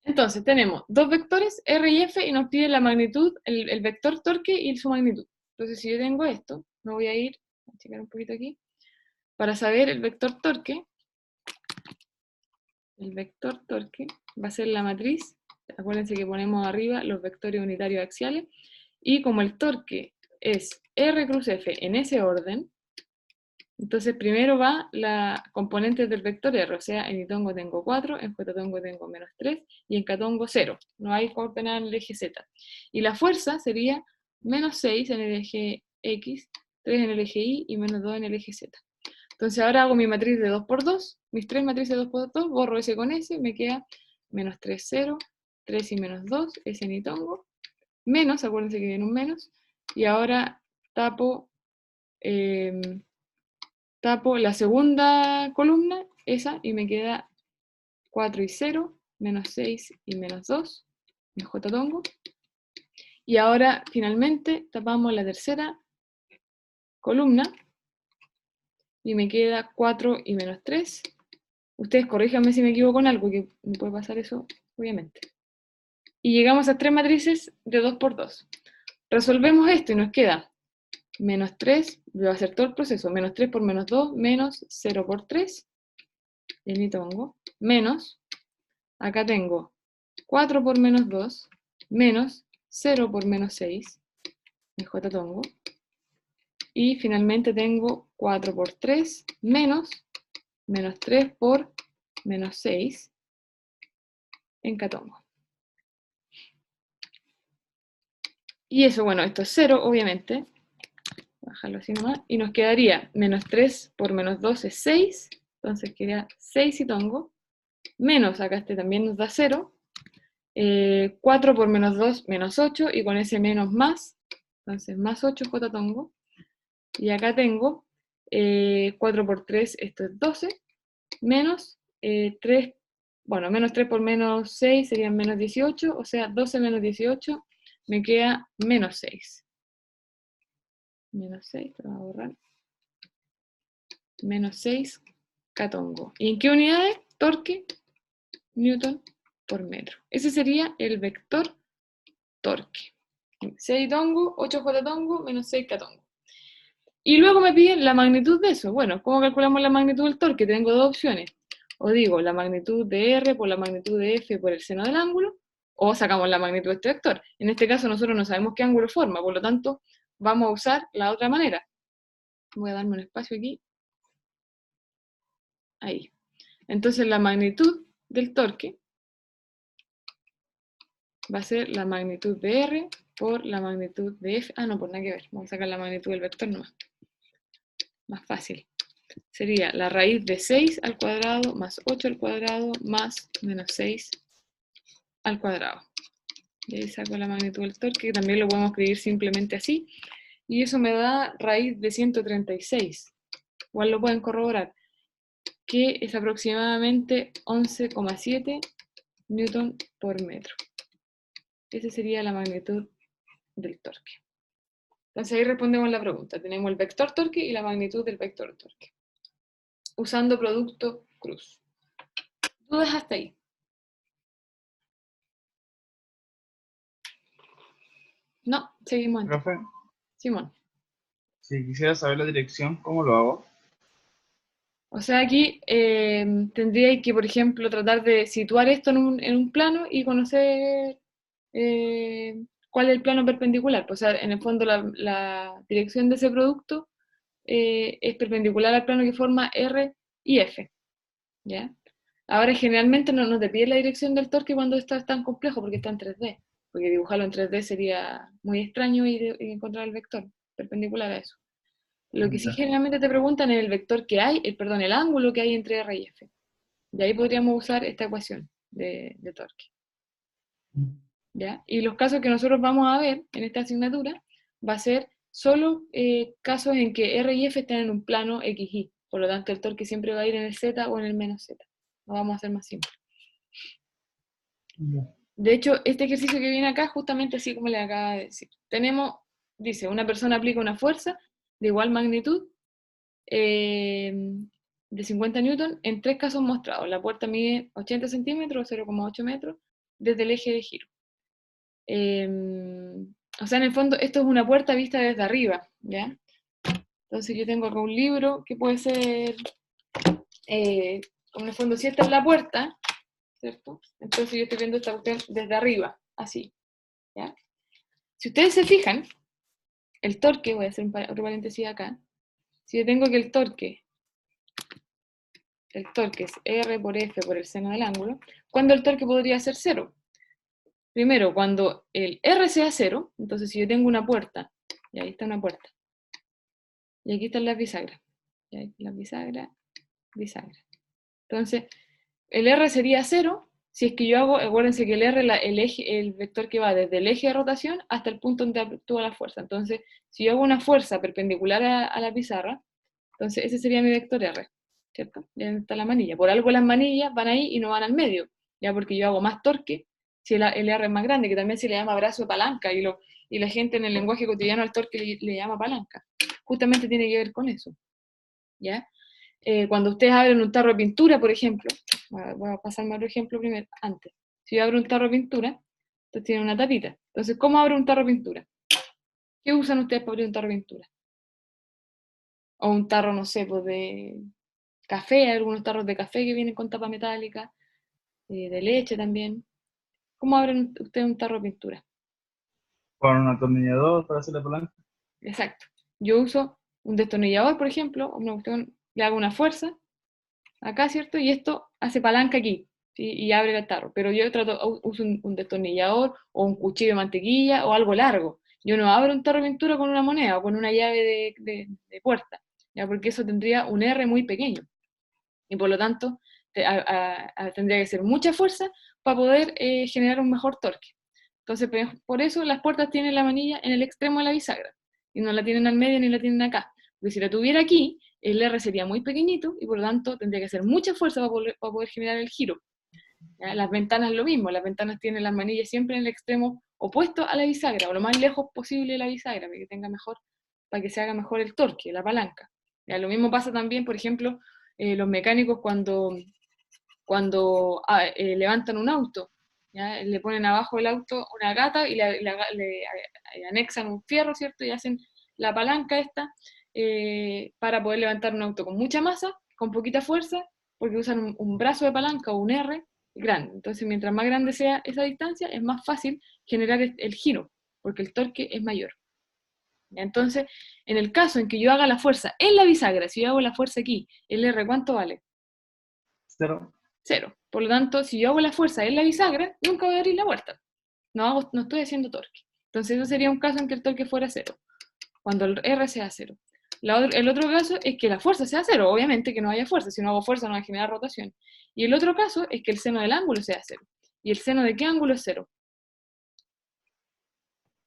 Entonces, tenemos dos vectores, R y F, y nos pide la magnitud, el vector torque y su magnitud. Entonces, si yo tengo esto, me voy a ir, a checar un poquito aquí, para saber el vector torque. El vector torque va a ser la matriz, acuérdense que ponemos arriba los vectores unitarios axiales, y como el torque es R cruz F en ese orden, Entonces primero va la componente del vector R, o sea, en Itongo tengo 4, en Jotatongo tengo menos 3, y en Catongo 0. No hay coordenada en el eje Z. Y la fuerza sería menos 6 en el eje X, 3 en el eje Y y menos 2 en el eje Z. Entonces ahora hago mi matriz de 2 por 2, mis tres matrices de 2 por 2, borro ese con ese, me queda menos 3, 0, 3 y menos 2, ese en Itongo, menos, acuérdense que viene un menos, y ahora tapo la segunda columna, esa, y me queda 4 y 0, menos 6 y menos 2, en Jotatongo. Y ahora, finalmente, tapamos la tercera columna, y me queda 4 y menos 3. Ustedes corríjanme si me equivoco en algo, que me puede pasar eso, obviamente. Y llegamos a tres matrices de 2 por 2. Resolvemos esto y nos queda menos 3, voy a hacer todo el proceso, menos 3 por menos 2, menos 0 por 3, en Itongo, menos, acá tengo 4 por menos 2, menos 0 por menos 6, en Jotatongo, y finalmente tengo 4 por 3, menos 3 por menos 6, en Catongo. Y eso, bueno, esto es 0, obviamente, bajarlo así nomás, y nos quedaría menos 3 por menos 2 es 6, entonces quedaría 6 Itongo, menos, acá este también nos da 0, 4 por menos 2, menos 8, y con ese menos más, entonces más 8 Jotatongo, y acá tengo 4 por 3, esto es 12, menos 3, bueno, menos 3 por menos 6 serían menos 18, o sea, 12 menos 18, me queda menos 6. Menos 6, lo voy a borrar. Menos 6 Catongo. ¿Y en qué unidades? Torque, Newton por metro. Ese sería el vector torque. 6 Tongo, 8 Jotatongo, menos 6 Catongo. Y luego me piden la magnitud de eso. Bueno, ¿cómo calculamos la magnitud del torque? Tengo dos opciones. O digo la magnitud de R por la magnitud de F por el seno del ángulo, o sacamos la magnitud de este vector. En este caso nosotros no sabemos qué ángulo forma, por lo tanto vamos a usar la otra manera. Voy a darme un espacio aquí. Ahí. Entonces la magnitud del torque va a ser la magnitud de R por la magnitud de F. Ah, no, por nada que ver. Vamos a sacar la magnitud del vector nomás. Más fácil. Sería la raíz de 6 al cuadrado más 8 al cuadrado más menos 6 al cuadrado. Y ahí saco la magnitud del torque, que también lo podemos escribir simplemente así. Y eso me da raíz de 136. Igual lo pueden corroborar, que es aproximadamente 11,7 newton por metro. Esa sería la magnitud del torque. Entonces ahí respondemos la pregunta. Tenemos el vector torque y la magnitud del vector torque, usando producto cruz. ¿Dudas hasta ahí? No, seguimos entonces. Profe, Simón. si quisiera saber la dirección, ¿cómo lo hago? O sea, aquí tendría que, por ejemplo, tratar de situar esto en un plano y conocer cuál es el plano perpendicular. Pues, o sea, en el fondo la dirección de ese producto es perpendicular al plano que forma R y F. ¿Ya? Ahora, generalmente no te pide la dirección del torque cuando esto es tan complejo porque está en 3D. Porque dibujarlo en 3D sería muy extraño y encontrar el vector perpendicular a eso. Lo que sí Ya. generalmente te preguntan es el vector que hay, el ángulo que hay entre R y F. De ahí podríamos usar esta ecuación de torque. ¿Ya? Y los casos que nosotros vamos a ver en esta asignatura va a ser solo casos en que R y F estén en un plano XY. Por lo tanto, el torque siempre va a ir en el Z o en el menos Z. Lo vamos a hacer más simple. Ya. De hecho, este ejercicio que viene acá, justamente así como le acaba de decir. Dice, una persona aplica una fuerza de igual magnitud de 50 newton en tres casos mostrados. La puerta mide 80 centímetros, 0,8 metros, desde el eje de giro. O sea, en el fondo, esto es una puerta vista desde arriba, ¿ya? Entonces yo tengo acá un libro que puede ser, como en el fondo, si esta es la puerta, ¿cierto? Entonces yo estoy viendo esta cuestión desde arriba, así, ¿ya? Si ustedes se fijan, el torque, voy a hacer otro paréntesis acá, si yo tengo que el torque es R por F por el seno del ángulo, ¿cuándo el torque podría ser 0? Primero, cuando el R sea 0, entonces si yo tengo una puerta, y ahí está una puerta, y aquí están las bisagras, y ahí están las bisagras. Entonces, el R sería 0 si es que yo hago, acuérdense que el R es el vector que va desde el eje de rotación hasta el punto donde actúa la fuerza. Entonces, si yo hago una fuerza perpendicular a la pizarra, entonces ese sería mi vector R, ¿cierto? Y ahí está la manilla. Por algo las manillas van ahí y no van al medio, ya porque yo hago más torque si el R es más grande, que también se le llama brazo de palanca, y la gente en el lenguaje cotidiano al torque le llama palanca. Justamente tiene que ver con eso, ¿ya? Cuando ustedes abren un tarro de pintura, por ejemplo, voy a pasarme otro ejemplo primero, antes. Si yo abro un tarro de pintura, entonces tiene una tapita. Entonces, ¿cómo abro un tarro de pintura? ¿Qué usan ustedes para abrir un tarro de pintura? O un tarro, no sé, pues de café, hay algunos tarros de café que vienen con tapa metálica, de leche también. ¿Cómo abren ustedes un tarro de pintura? Con un atornillador para hacer la palanca. Exacto. Yo uso un destornillador, por ejemplo, una cuestión, le hago una fuerza, acá, ¿cierto? Y esto hace palanca aquí, ¿sí? Y abre el tarro. Pero yo uso un destornillador o un cuchillo de mantequilla o algo largo. Yo no abro un tarro de pintura con una moneda o con una llave de puerta, ¿ya? Porque eso tendría un R muy pequeño. Y por lo tanto, tendría que ser mucha fuerza para poder generar un mejor torque. Entonces, por eso las puertas tienen la manilla en el extremo de la bisagra, y no la tienen al medio ni la tienen acá. Porque si la tuviera aquí, el R sería muy pequeñito, y por lo tanto tendría que hacer mucha fuerza para poder generar el giro. ¿Ya? Las ventanas lo mismo, las ventanas tienen las manillas siempre en el extremo opuesto a la bisagra, o lo más lejos posible de la bisagra, para que se haga mejor el torque, la palanca. ¿Ya? Lo mismo pasa también, por ejemplo, los mecánicos cuando levantan un auto, ¿ya? Le ponen abajo del auto una gata y le anexan un fierro, ¿cierto? Y hacen la palanca esta para poder levantar un auto con mucha masa, con poquita fuerza, porque usan un brazo de palanca o un R grande. Entonces, mientras más grande sea esa distancia, es más fácil generar el giro, porque el torque es mayor. ¿Ya? Entonces, en el caso en que yo haga la fuerza en la bisagra, si yo hago la fuerza aquí, el R, ¿cuánto vale? 0. 0. Por lo tanto, si yo hago la fuerza en la bisagra, nunca voy a abrir la puerta. No estoy haciendo torque. Entonces, eso sería un caso en que el torque fuera 0, cuando el R sea 0. El otro caso es que la fuerza sea 0, obviamente que no haya fuerza, si no hago fuerza no va a generar rotación. Y el otro caso es que el seno del ángulo sea 0. ¿Y el seno de qué ángulo es 0?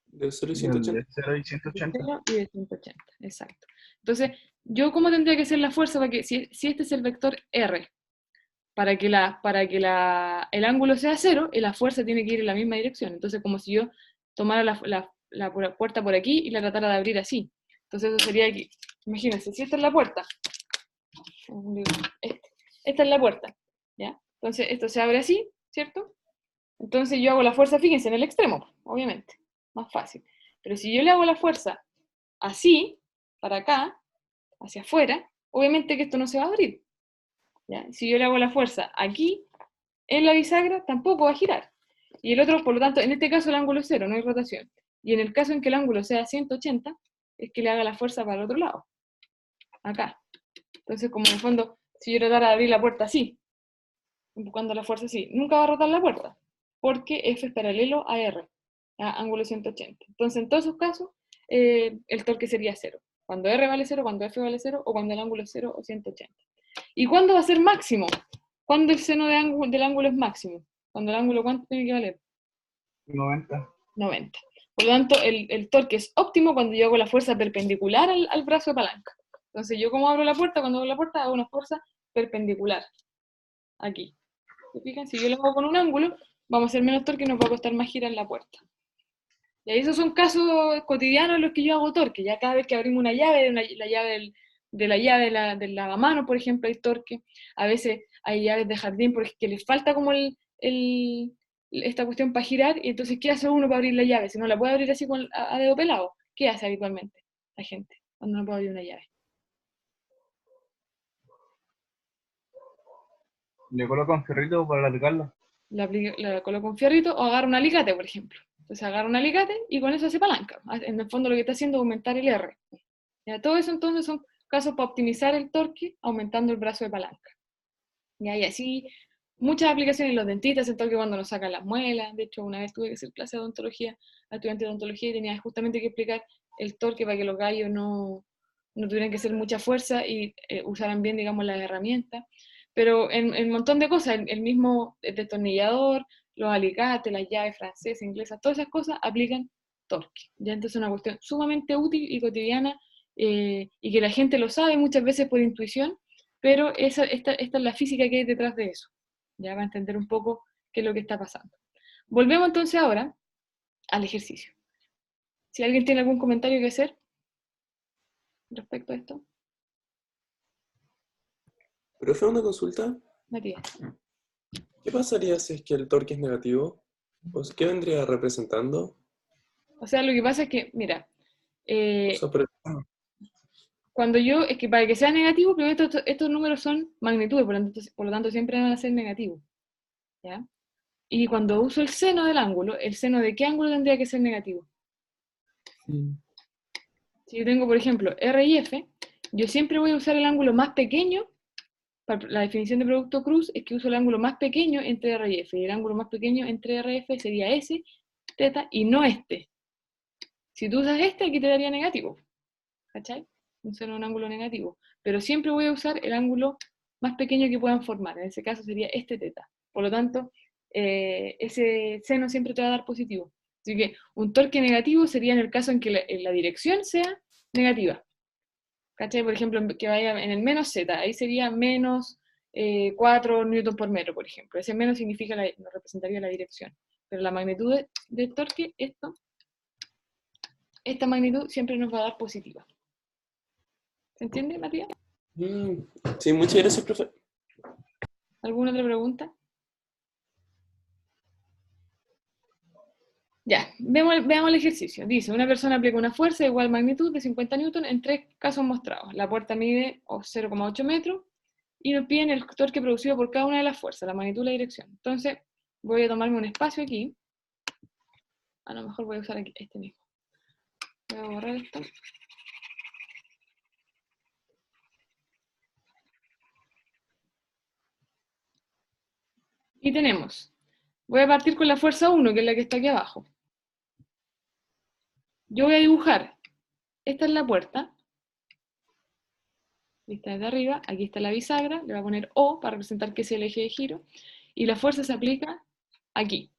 De 0 y De 180. 0 y De 180. 0 y de 180, exacto. Entonces, ¿yo cómo tendría que ser la fuerza para que, si este es el vector R, para que el ángulo sea 0, la fuerza tiene que ir en la misma dirección? Entonces, como si yo tomara la puerta por aquí y la tratara de abrir así. Entonces, eso sería aquí. Imagínense, si esta es la puerta, esta es la puerta, ¿ya? Entonces, esto se abre así, ¿cierto? Entonces, yo hago la fuerza, fíjense, en el extremo, obviamente, más fácil. Pero si yo le hago la fuerza así, para acá, hacia afuera, obviamente que esto no se va a abrir, ¿ya? Si yo le hago la fuerza aquí, en la bisagra, tampoco va a girar. Y el otro, por lo tanto, en este caso el ángulo es 0, no hay rotación. Y en el caso en que el ángulo sea 180, es que le haga la fuerza para el otro lado, acá. Entonces, como en el fondo, si yo tratara de abrir la puerta así, empujando la fuerza así, nunca va a rotar la puerta, porque F es paralelo a R, a ángulo 180. Entonces, en todos esos casos, el torque sería 0. Cuando R vale 0, cuando F vale 0, o cuando el ángulo es 0 o 180. ¿Y cuándo va a ser máximo? ¿Cuándo el seno del ángulo es máximo? Cuando el ángulo, ¿cuánto tiene que valer? 90. 90. Por lo tanto, el torque es óptimo cuando yo hago la fuerza perpendicular al brazo de palanca. Entonces, yo como abro la puerta, cuando abro la puerta hago una fuerza perpendicular. Aquí. ¿Se fijan? Si yo lo hago con un ángulo, vamos a hacer menos torque y nos va a costar más girar la puerta. Y ahí esos son casos cotidianos en los que yo hago torque. Ya cada vez que abrimos una llave, la llave del lavamano, por ejemplo, hay torque. A veces hay llaves de jardín porque les falta como esta cuestión para girar, y entonces, ¿qué hace uno para abrir la llave? Si no la puede abrir así a dedo pelado, ¿qué hace habitualmente la gente cuando no puede abrir una llave? Le coloco un ferrito para alargarlo. La coloca un fierrito o agarra un alicate, por ejemplo. Entonces agarra un alicate y con eso hace palanca. En el fondo lo que está haciendo es aumentar el R. ¿Ya? Todo eso entonces son caso para optimizar el torque aumentando el brazo de palanca. Y así muchas aplicaciones. Los dentistas, el torque cuando nos sacan las muelas. De hecho, una vez tuve que hacer clase de odontología, a estudiante de odontología, y tenía justamente que explicar el torque para que los gallos no tuvieran que hacer mucha fuerza y usaran bien, digamos, las herramientas. Pero en un montón de cosas, el mismo destornillador, los alicates, las llaves francesas, inglesas, todas esas cosas aplican torque. Ya entonces es una cuestión sumamente útil y cotidiana, y que la gente lo sabe muchas veces por intuición, pero esta es la física que hay detrás de eso, ya va a entender un poco qué es lo que está pasando. Volvemos entonces ahora al ejercicio. Si alguien tiene algún comentario que hacer respecto a esto. Profe, una consulta. Matías. ¿Qué pasaría si es que el torque es negativo? Pues, ¿qué vendría representando? O sea, lo que pasa es que, mira, O sea, pero- cuando yo, es que para que sea negativo, primero estos números son magnitudes, por lo tanto siempre van a ser negativos, ¿ya? Y cuando uso el seno del ángulo, ¿el seno de qué ángulo tendría que ser negativo? Si yo tengo, por ejemplo, R y F, yo siempre voy a usar el ángulo más pequeño. Para la definición de producto cruz es que uso el ángulo más pequeño entre R y F, y el ángulo más pequeño entre R y F sería S, teta, y no este. Si tú usas este, aquí te daría negativo, ¿cachai? Un seno de un ángulo negativo. Pero siempre voy a usar el ángulo más pequeño que puedan formar, en ese caso sería este teta. Por lo tanto, ese seno siempre te va a dar positivo. Así que un torque negativo sería en el caso en que la dirección sea negativa. ¿Cachai? Por ejemplo, que vaya en el menos z, ahí sería menos 4 newton por metro, por ejemplo. Ese menos significa nos representaría la dirección. Pero la magnitud del torque, esta magnitud siempre nos va a dar positiva. ¿Se entiende, Matías? Sí, muchas gracias, profe. ¿Alguna otra pregunta? Ya, veamos el ejercicio. Dice, una persona aplica una fuerza de igual magnitud de 50 newton en 3 casos mostrados. La puerta mide 0,8 metros y nos piden el torque producido por cada una de las fuerzas, la magnitud y la dirección. Entonces, voy a tomarme un espacio aquí. A lo mejor voy a usar aquí este mismo. Voy a borrar esto. Y tenemos, voy a partir con la fuerza 1, que es la que está aquí abajo. Yo voy a dibujar, esta es la puerta, vista desde arriba, aquí está la bisagra, le voy a poner O para representar que es el eje de giro, y la fuerza se aplica aquí,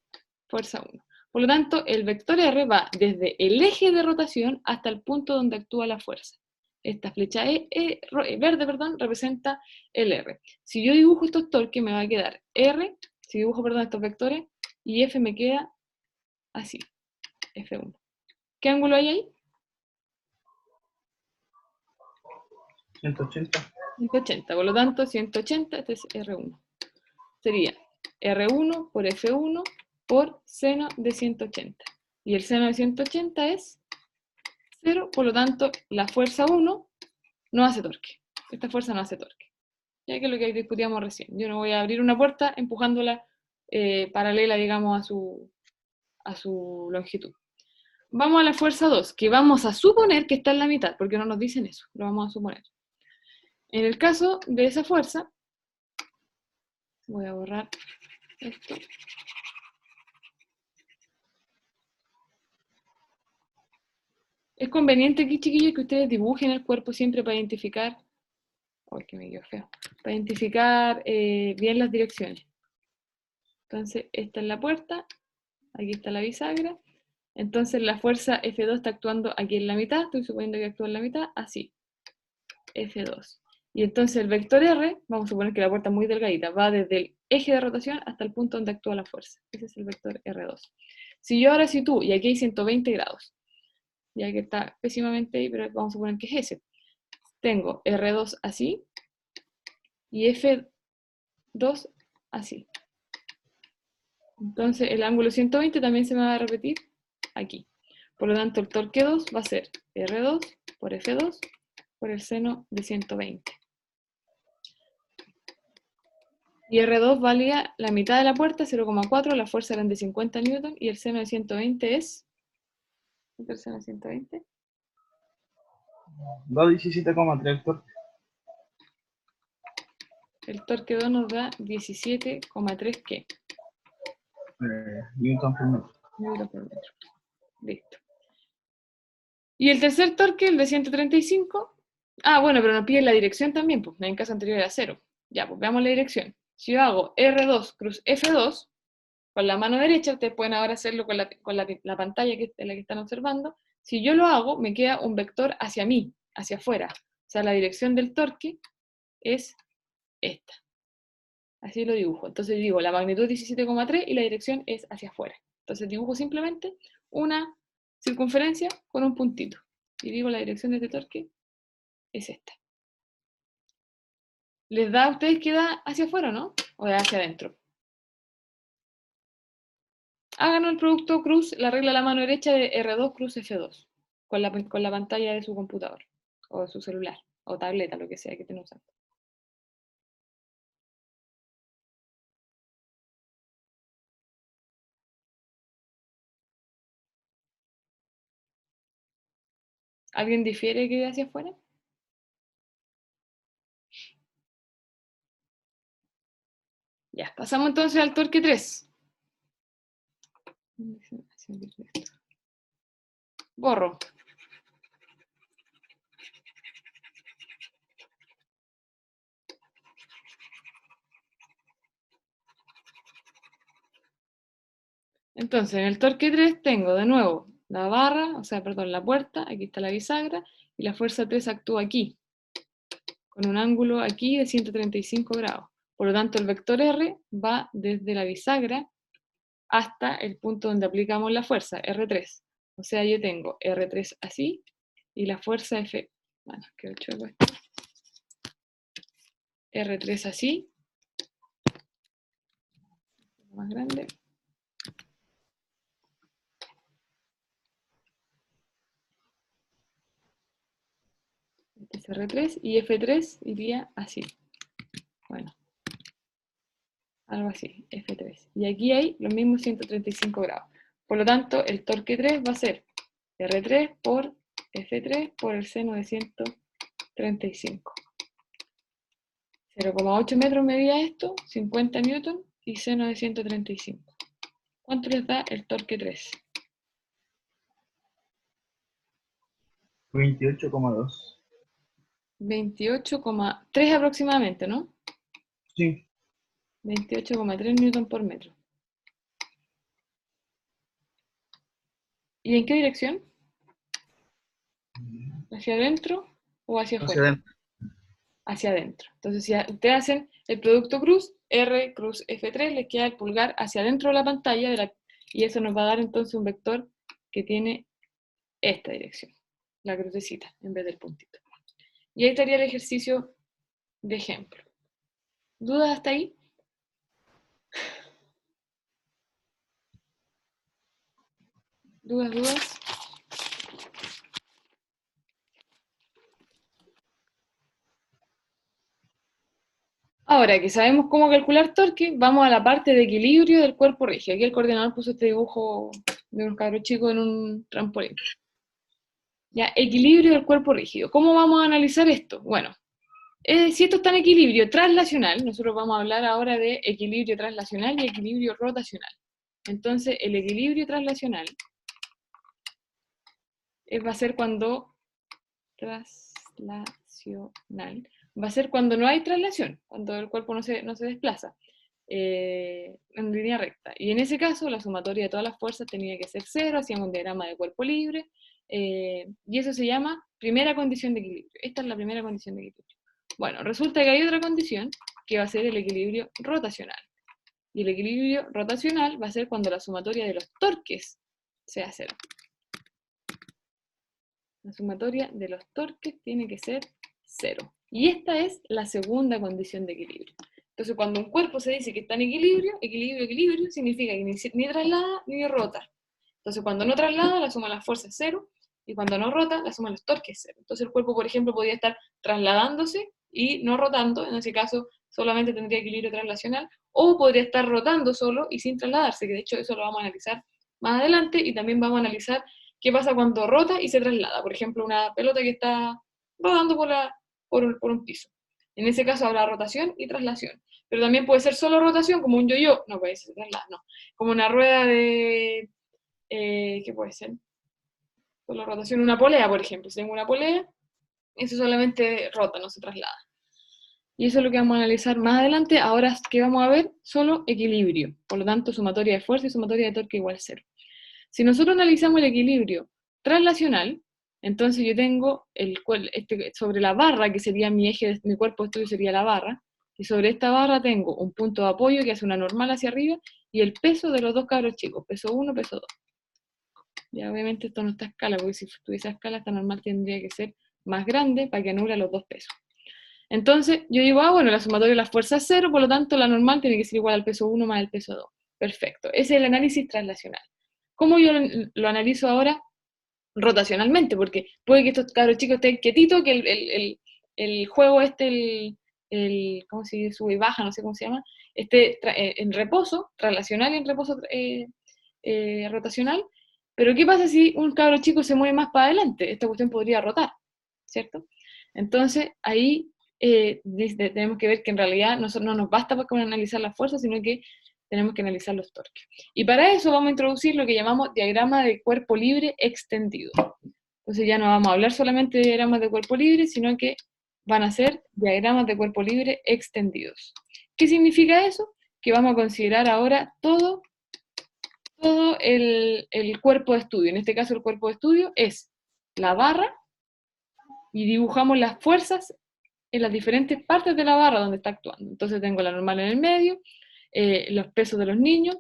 fuerza 1. Por lo tanto, el vector R va desde el eje de rotación hasta el punto donde actúa la fuerza. Esta flecha verde representa el R. Si yo dibujo estos torques, me va a quedar R, si dibujo, estos vectores, y F me queda así, F1. ¿Qué ángulo hay ahí? 180. 180, por lo tanto, 180, este es R1. Sería R1 por F1 por seno de 180. Y el seno de 180 es 0, por lo tanto, la fuerza 1 no hace torque. Esta fuerza no hace torque. Ya que es lo que discutíamos recién. Yo no voy a abrir una puerta empujándola paralela, digamos, a su longitud. Vamos a la fuerza 2, que vamos a suponer que está en la mitad, porque no nos dicen eso, lo vamos a suponer. En el caso de esa fuerza, voy a borrar esto. Es conveniente aquí, chiquillos, que ustedes dibujen el cuerpo siempre para identificar, ¡ay, que me quedó feo! Para identificar bien las direcciones. Entonces, esta es la puerta, aquí está la bisagra. Entonces la fuerza F2 está actuando aquí en la mitad, estoy suponiendo que actúa en la mitad, así, F2. Y entonces el vector R, vamos a suponer que la puerta es muy delgadita, va desde el eje de rotación hasta el punto donde actúa la fuerza. Ese es el vector R2. Si yo ahora sitúo, y aquí hay 120 grados, ya que está pésimamente ahí, pero vamos a suponer que es ese. Tengo R2 así, y F2 así. Entonces el ángulo 120 también se me va a repetir aquí. Por lo tanto, el torque 2 va a ser R2 por F2 por el seno de 120. Y R2 valía la mitad de la puerta, 0,4, la fuerza eran de 50 newton, y el seno de 120 es... ¿Cuánto es el seno de 120? 217,3 el torque. El torque 2 nos da 17,3 ¿qué? Newton por metro. Newton por metro. Listo. Y el tercer torque, el de 135. Ah, bueno, pero nos pide la dirección también, pues en el caso anterior era 0. Ya, pues veamos la dirección. Si yo hago R2 cruz F2, con la mano derecha, ustedes pueden ahora hacerlo con la pantalla que es la que están observando. Si yo lo hago, me queda un vector hacia mí, hacia afuera. O sea, la dirección del torque es esta. Así lo dibujo. Entonces digo, la magnitud es 17,3 y la dirección es hacia afuera. Entonces dibujo simplemente una circunferencia con un puntito. Y digo, la dirección de este torque es esta. ¿Les da a ustedes que da hacia afuera, no? ¿O da hacia adentro? Hagan el producto cruz, la regla a la mano derecha de R2 cruz F2, con la pantalla de su computador, o de su celular, o tableta, lo que sea que estén usando. ¿Alguien difiere que de hacia afuera? Ya, pasamos entonces al torque 3. Borro. Entonces, en el torque 3 tengo de nuevo la barra, o sea, perdón, la puerta, aquí está la bisagra, y la fuerza 3 actúa aquí, con un ángulo aquí de 135 grados. Por lo tanto, el vector R va desde la bisagra hasta el punto donde aplicamos la fuerza, R3. O sea, yo tengo R3 así, y la fuerza F, bueno, quedó chueco esto. R3 así, más grande. Este es R3, y F3 iría así. Bueno, algo así, F3. Y aquí hay los mismos 135 grados. Por lo tanto, el torque 3 va a ser R3 por F3 por el seno de 135. 0,8 metros medía esto, 50 newton y seno de 135. ¿Cuánto les da el torque 3? 28,2. 28,3 aproximadamente, ¿no? Sí. 28,3 newton por metro. ¿Y en qué dirección? ¿Hacia adentro o hacia Hacia afuera? adentro. Hacia adentro. Entonces, si ustedes hacen el producto cruz, R cruz F3, les queda el pulgar hacia adentro de la pantalla y eso nos va a dar entonces un vector que tiene esta dirección, la crucecita, en vez del puntito. Y ahí estaría el ejercicio de ejemplo. ¿Dudas hasta ahí? ¿Dudas? Ahora que sabemos cómo calcular torque, vamos a la parte de equilibrio del cuerpo rígido. Aquí el coordinador puso este dibujo de unos cabros chicos en un trampolín. Ya, equilibrio del cuerpo rígido. ¿Cómo vamos a analizar esto? Bueno, si esto está en equilibrio traslacional, nosotros vamos a hablar ahora de equilibrio traslacional y equilibrio rotacional. Entonces, el equilibrio traslacional va a ser cuando va a ser cuando no hay traslación, cuando el cuerpo no se desplaza en línea recta. Y en ese caso, la sumatoria de todas las fuerzas tenía que ser 0, hacíamos un diagrama de cuerpo libre, y eso se llama primera condición de equilibrio. Esta es la primera condición de equilibrio. Bueno, resulta que hay otra condición, que va a ser el equilibrio rotacional. Y el equilibrio rotacional va a ser cuando la sumatoria de los torques sea 0. La sumatoria de los torques tiene que ser 0. Y esta es la segunda condición de equilibrio. Entonces, cuando un cuerpo se dice que está en equilibrio, significa que ni traslada ni rota. Entonces, cuando no traslada, la suma de las fuerzas es 0, y cuando no rota, la suma de los torques es 0. Entonces, el cuerpo, por ejemplo, podría estar trasladándose y no rotando, en ese caso solamente tendría equilibrio traslacional, o podría estar rotando solo y sin trasladarse, que de hecho eso lo vamos a analizar más adelante, y también vamos a analizar ¿Qué pasa cuando rota y se traslada? Por ejemplo, una pelota que está rodando por un piso. En ese caso habrá rotación y traslación. Pero también puede ser solo rotación, como un yo-yo, no puede ser traslado, no. Como una rueda de, ¿qué puede ser? Solo rotación, una polea, por ejemplo. Si tengo una polea, eso solamente rota, no se traslada. Y eso es lo que vamos a analizar más adelante. Ahora que vamos a ver, solo equilibrio. Por lo tanto, sumatoria de fuerza y sumatoria de torque igual a 0. Si nosotros analizamos el equilibrio traslacional, entonces yo tengo sobre la barra, que sería mi eje, mi cuerpo de estudio sería la barra, y sobre esta barra tengo un punto de apoyo que hace una normal hacia arriba, y el peso de los dos cabros chicos, peso 1, peso 2. Ya obviamente esto no está a escala, porque si tuviese a escala, esta normal tendría que ser más grande para que anule los dos pesos. Entonces, yo digo, bueno, la sumatoria de las fuerzas es 0, por lo tanto la normal tiene que ser igual al peso 1 más el peso 2. Perfecto, ese es el análisis traslacional. ¿Cómo yo lo analizo ahora? Rotacionalmente, porque puede que estos cabros chicos estén quietitos, que el juego ¿cómo se dice? Sube y baja, no sé cómo se llama, esté en reposo, traslacional y en reposo rotacional. Pero ¿qué pasa si un cabro chico se mueve más para adelante? Esta cuestión podría rotar, ¿cierto? Entonces, ahí tenemos que ver que en realidad no nos basta para analizar las fuerzas, sino que tenemos que analizar los torques. Y para eso vamos a introducir lo que llamamos diagrama de cuerpo libre extendido. Entonces ya no vamos a hablar solamente de diagramas de cuerpo libre, sino que van a ser diagramas de cuerpo libre extendidos. ¿Qué significa eso? Que vamos a considerar ahora todo el cuerpo de estudio. En este caso el cuerpo de estudio es la barra, y dibujamos las fuerzas en las diferentes partes de la barra donde está actuando. Entonces tengo la normal en el medio, los pesos de los niños,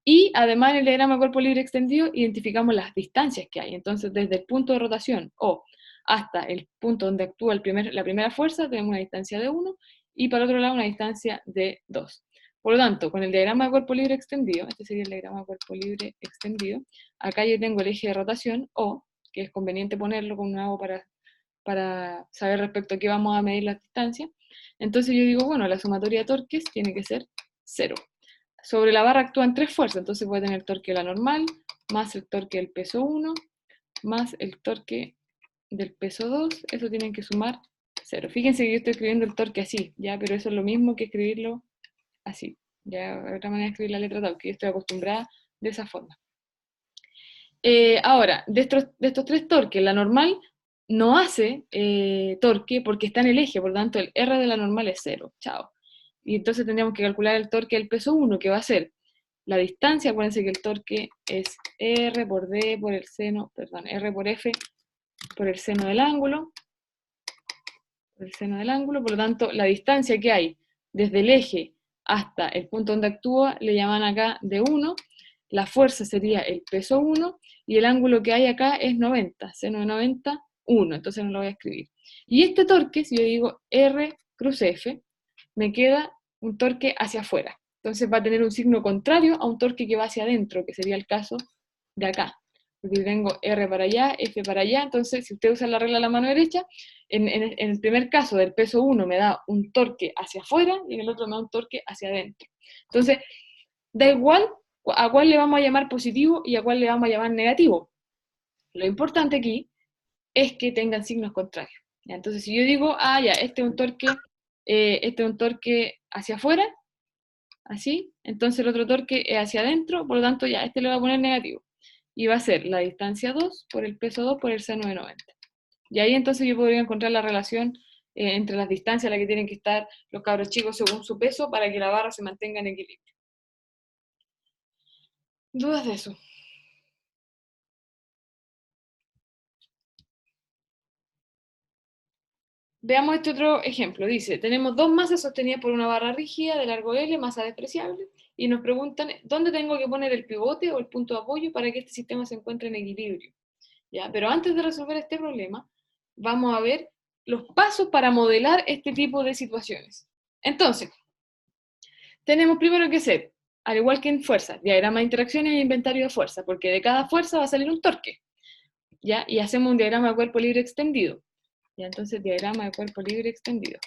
y además en el diagrama de cuerpo libre extendido identificamos las distancias que hay. Entonces desde el punto de rotación O hasta el punto donde actúa la primera fuerza tenemos una distancia de 1, y para el otro lado una distancia de 2. Por lo tanto, con el diagrama de cuerpo libre extendido, este sería el diagrama de cuerpo libre extendido, acá yo tengo el eje de rotación O, que es conveniente ponerlo con una O para saber respecto a qué vamos a medir las distancias. Entonces yo digo, bueno, la sumatoria de torques tiene que ser 0. Sobre la barra actúan 3 fuerzas, entonces voy a tener el torque de la normal, más el torque del peso 1, más el torque del peso 2, eso tienen que sumar 0. Fíjense que yo estoy escribiendo el torque así, ya, pero eso es lo mismo que escribirlo así. Ya, otra manera de escribir la letra tal, que yo estoy acostumbrada de esa forma. Ahora, de estos 3 torques, la normal no hace torque porque está en el eje, por lo tanto el R de la normal es 0, chao. Y entonces tendríamos que calcular el torque del peso 1, que va a ser la distancia. Acuérdense que el torque es R por D por el seno, perdón, R por F por el seno del ángulo, por lo tanto la distancia que hay desde el eje hasta el punto donde actúa le llaman acá de 1, la fuerza sería el peso 1, y el ángulo que hay acá es 90, seno de 90, 1, entonces no lo voy a escribir. Y este torque, si yo digo R cruz F, me queda un torque hacia afuera. Entonces va a tener un signo contrario a un torque que va hacia adentro, que sería el caso de acá. Porque tengo R para allá, F para allá, entonces si usted usa la regla de la mano derecha, en el primer caso del peso 1 me da un torque hacia afuera, y en el otro me da un torque hacia adentro. Entonces, da igual a cuál le vamos a llamar positivo y a cuál le vamos a llamar negativo. Lo importante aquí es que tengan signos contrarios. ¿Ya? Entonces, si yo digo, ya, este es un torque hacia afuera, así, entonces el otro torque es hacia adentro, por lo tanto, ya, este le voy a poner negativo. Y va a ser la distancia 2 por el peso 2 por el seno de 90. Y ahí entonces yo podría encontrar la relación entre las distancias a las que tienen que estar los cabros chicos según su peso para que la barra se mantenga en equilibrio. ¿Dudas de eso? Veamos este otro ejemplo. Dice, tenemos dos masas sostenidas por una barra rígida de largo L, masa despreciable, y nos preguntan, ¿dónde tengo que poner el pivote o el punto de apoyo para que este sistema se encuentre en equilibrio? ¿Ya? Pero antes de resolver este problema, vamos a ver los pasos para modelar este tipo de situaciones. Entonces, tenemos primero que hacer, al igual que en fuerza, diagrama de interacciones y inventario de fuerza, porque de cada fuerza va a salir un torque. ¿Ya? Y hacemos un diagrama de cuerpo libre extendido. ¿Ya? Entonces, diagrama de cuerpo libre extendido.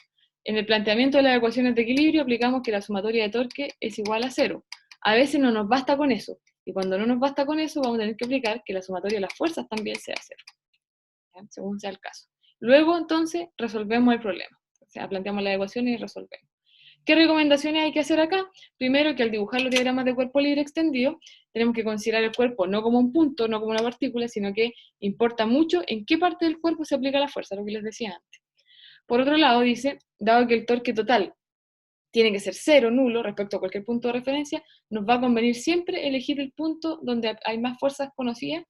En el planteamiento de las ecuaciones de equilibrio aplicamos que la sumatoria de torque es igual a 0. A veces no nos basta con eso. Y cuando no nos basta con eso, vamos a tener que aplicar que la sumatoria de las fuerzas también sea 0, ¿ya? Según sea el caso. Luego, entonces, resolvemos el problema. O sea, planteamos las ecuaciones y resolvemos. ¿Qué recomendaciones hay que hacer acá? Primero, que al dibujar los diagramas de cuerpo libre extendido, tenemos que considerar el cuerpo no como un punto, no como una partícula, sino que importa mucho en qué parte del cuerpo se aplica la fuerza, lo que les decía antes. Por otro lado, dice, dado que el torque total tiene que ser 0, nulo, respecto a cualquier punto de referencia, nos va a convenir siempre elegir el punto donde hay más fuerzas conocidas,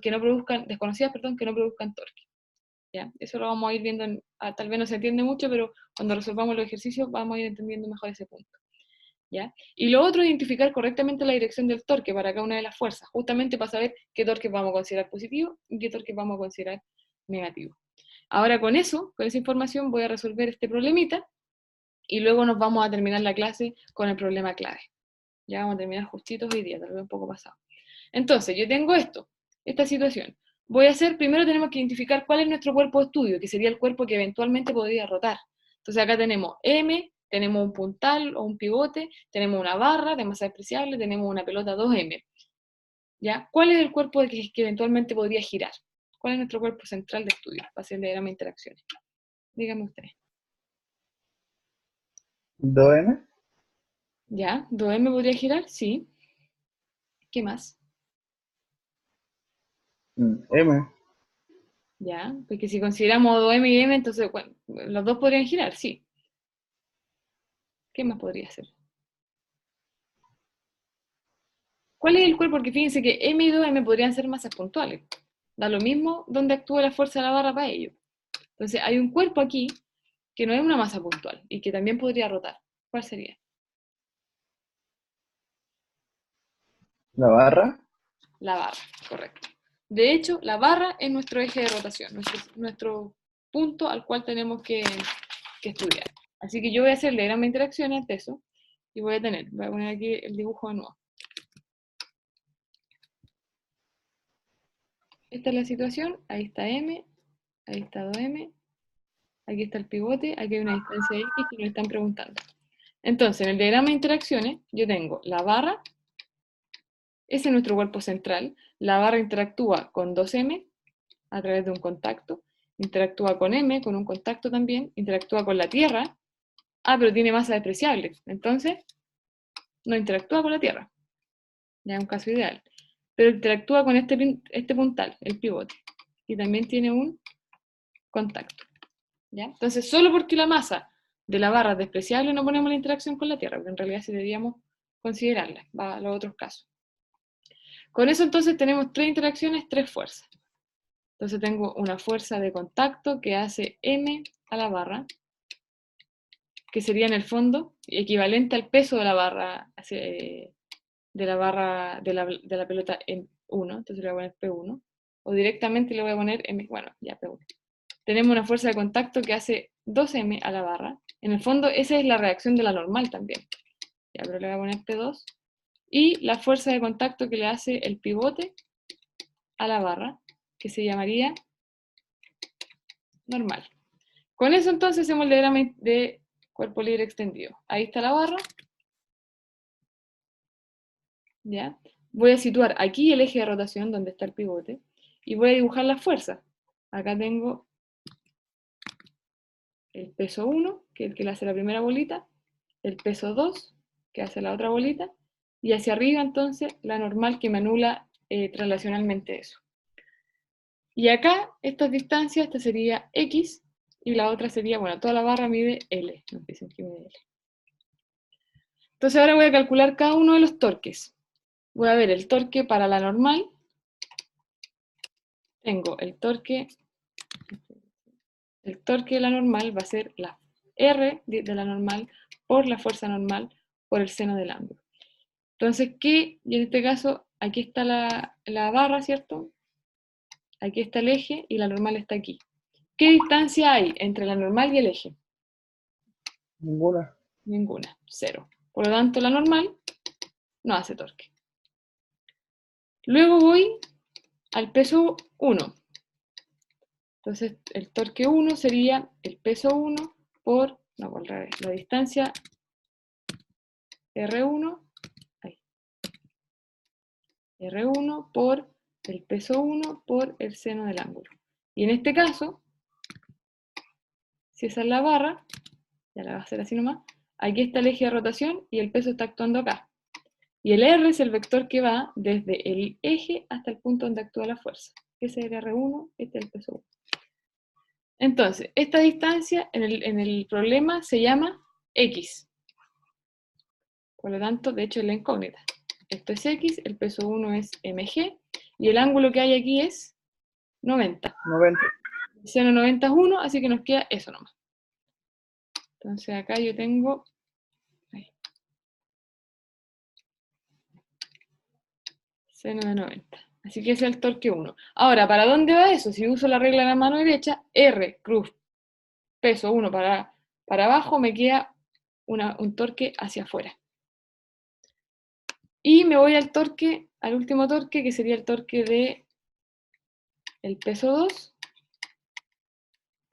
que no produzcan, desconocidas, perdón, que no produzcan torque. ¿Ya? Eso lo vamos a ir viendo, tal vez no se entiende mucho, pero cuando resolvamos los ejercicios vamos a ir entendiendo mejor ese punto. ¿Ya? Y lo otro es identificar correctamente la dirección del torque para cada una de las fuerzas, justamente para saber qué torque vamos a considerar positivo y qué torque vamos a considerar negativo. Ahora con eso, con esa información voy a resolver este problemita y luego nos vamos a terminar la clase con el problema clave. Ya vamos a terminar justitos hoy día, tal vez un poco pasado. Entonces, yo tengo esta situación. Voy a hacer, primero tenemos que identificar cuál es nuestro cuerpo de estudio, que sería el cuerpo que eventualmente podría rotar. Entonces acá tenemos M, tenemos un puntal o un pivote, tenemos una barra de masa despreciable, tenemos una pelota 2M. ¿Ya? ¿Cuál es el cuerpo que eventualmente podría girar? ¿Cuál es nuestro cuerpo central de estudio? Para hacer el diagrama de interacciones. Díganme ustedes. 2M. ¿Ya? ¿2M podría girar? Sí. ¿Qué más? M. ¿Ya? Porque si consideramos 2M y M, entonces bueno, los dos podrían girar, sí. ¿Qué más podría ser? ¿Cuál es el cuerpo? Porque fíjense que M y 2M podrían ser masas puntuales. Da lo mismo donde actúa la fuerza de la barra para ello. Entonces hay un cuerpo aquí que no es una masa puntual y que también podría rotar. ¿Cuál sería? La barra. La barra, correcto. De hecho, la barra es nuestro eje de rotación, nuestro punto al cual tenemos que estudiar. Así que yo voy a hacer el diagrama de interacciones de eso y voy a poner aquí el dibujo de nuevo. Esta es la situación, ahí está M, ahí está 2M, aquí está el pivote, aquí hay una distancia X que nos están preguntando. Entonces, en el diagrama de interacciones, yo tengo la barra, ese es nuestro cuerpo central, la barra interactúa con 2M a través de un contacto, interactúa con M, con un contacto también, interactúa con la Tierra, pero tiene masa despreciable, entonces no interactúa con la Tierra, ya es un caso ideal, pero interactúa con este puntal, el pivote, y también tiene un contacto. ¿Ya? Entonces, solo porque la masa de la barra es despreciable no ponemos la interacción con la Tierra, porque en realidad sí deberíamos considerarla, va a los otros casos. Con eso entonces tenemos 3 interacciones, 3 fuerzas. Entonces tengo una fuerza de contacto que hace M a la barra, que sería en el fondo equivalente al peso de la barra, de la pelota en 1, entonces le voy a poner P1, o directamente le voy a poner M, bueno, ya P1. Tenemos una fuerza de contacto que hace 2M a la barra. En el fondo, esa es la reacción de la normal también. Ya, pero le voy a poner P2. Y la fuerza de contacto que le hace el pivote a la barra, que se llamaría normal. Con eso entonces hacemos el diagrama de cuerpo libre extendido. Ahí está la barra. ¿Ya? Voy a situar aquí el eje de rotación donde está el pivote y voy a dibujar las fuerzas. Acá tengo el peso 1, que es el que le hace la primera bolita, el peso 2, que hace la otra bolita, y hacia arriba entonces la normal que me anula translacionalmente eso. Y acá, estas distancias, esta sería X, y la otra sería, bueno, toda la barra mide L, nos dicen que mide L. Entonces ahora voy a calcular cada uno de los torques. Voy a ver el torque para la normal. Tengo el torque de la normal va a ser la R de la normal por la fuerza normal por el seno del ángulo. Entonces, ¿qué? Y en este caso, aquí está la barra, ¿cierto? Aquí está el eje y la normal está aquí. ¿Qué distancia hay entre la normal y el eje? Ninguna. Ninguna, 0. Por lo tanto, la normal no hace torque. Luego voy al peso 1. Entonces, el torque 1 sería el peso 1 por, no, al revés, la distancia R1, ahí, R1 por el peso 1 por el seno del ángulo. Y en este caso, si esa es la barra, ya la voy a hacer así nomás, aquí está el eje de rotación y el peso está actuando acá. Y el R es el vector que va desde el eje hasta el punto donde actúa la fuerza. Ese es el R1, este es el peso 1. Entonces, esta distancia en el problema se llama X. Por lo tanto, de hecho es la incógnita. Esto es X, el peso 1 es mg, y el ángulo que hay aquí es 90. 90. El seno 90 es 1, así que nos queda eso nomás. Entonces acá yo tengo... Seno de 90. Así que ese es el torque 1. Ahora, ¿para dónde va eso? Si uso la regla de la mano derecha, R, cruz, peso 1 para abajo, me queda un torque hacia afuera. Y me voy al torque, al último torque, que sería el torque de el peso 2,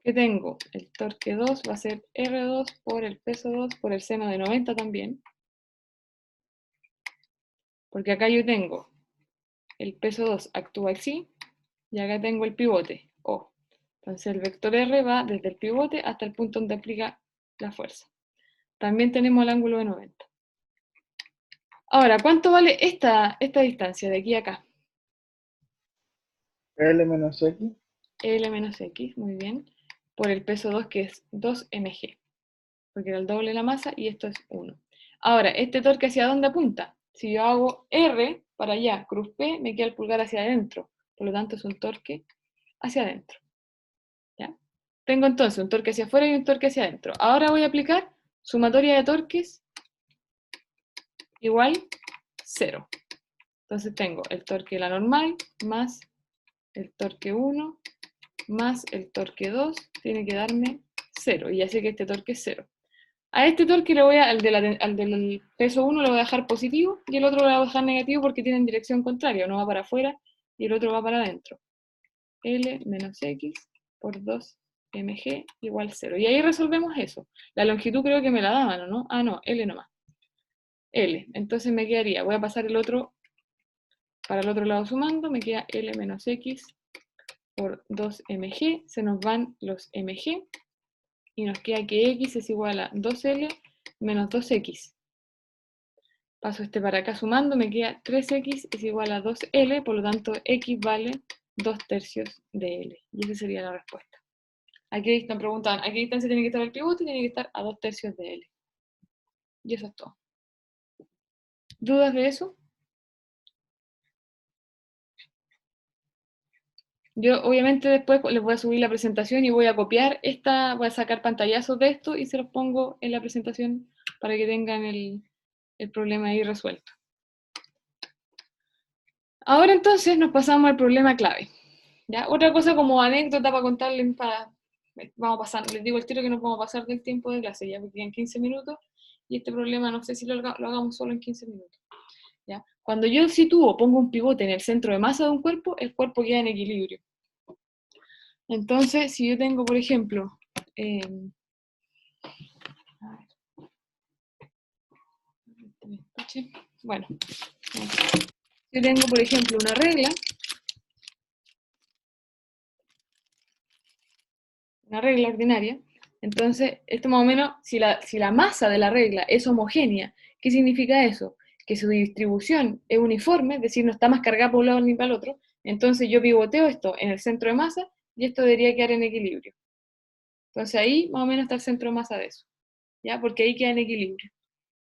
que tengo. El torque 2 va a ser R2 por el peso 2 por el seno de 90 también. Porque acá yo tengo el peso 2 actúa así, y acá tengo el pivote, O. Entonces el vector R va desde el pivote hasta el punto donde aplica la fuerza. También tenemos el ángulo de 90. Ahora, ¿cuánto vale esta distancia de aquí a acá? L menos X. L menos X, muy bien, por el peso 2 que es 2 mg, porque era el doble de la masa y esto es 1. Ahora, ¿este torque hacia dónde apunta? Si yo hago R para allá, cruz P, me queda el pulgar hacia adentro, por lo tanto es un torque hacia adentro. ¿Ya? Tengo entonces un torque hacia afuera y un torque hacia adentro. Ahora voy a aplicar sumatoria de torques igual 0. Entonces tengo el torque de la normal más el torque 1 más el torque 2, tiene que darme 0. Y ya sé que este torque es 0. A este torque le voy al del peso 1 le voy a dejar positivo y el otro le voy a dejar negativo porque tienen dirección contraria. Uno va para afuera y el otro va para adentro. L menos X por 2 mg igual 0. Y ahí resolvemos eso. La longitud creo que me la daban, ¿no? Ah, no, L nomás. L. Entonces me quedaría, voy a pasar el otro para el otro lado sumando, me queda L menos X por 2 mg. Se nos van los mg y nos queda que X es igual a 2L menos 2X. Paso este para acá sumando, me queda 3X es igual a 2L, por lo tanto X vale 2/3 de L. Y esa sería la respuesta. Aquí están preguntando, ¿a qué distancia tiene que estar el pivote? Tiene que estar a 2/3 de L. Y eso es todo. ¿Dudas de eso? Yo obviamente después les voy a subir la presentación y voy a copiar esta, voy a sacar pantallazos de esto y se los pongo en la presentación para que tengan el problema ahí resuelto. Ahora entonces nos pasamos al problema clave. ¿Ya? Otra cosa como anécdota para contarles, vamos a pasar, les digo el tiro que nos vamos a pasar del tiempo de clase, ya porque quedan 15 minutos y este problema no sé si lo hagamos solo en 15 minutos. ¿Ya? Cuando yo sitúo, pongo un pivote en el centro de masa de un cuerpo, el cuerpo queda en equilibrio. Entonces, si yo tengo, por ejemplo, bueno, yo tengo, por ejemplo, una regla ordinaria, entonces, esto más o menos, si la masa de la regla es homogénea, ¿qué significa eso? Que su distribución es uniforme, es decir, no está más cargada por un lado ni para el otro, entonces yo pivoteo esto en el centro de masa y esto debería quedar en equilibrio. Entonces ahí más o menos está el centro de masa de eso, ¿ya? Porque ahí queda en equilibrio.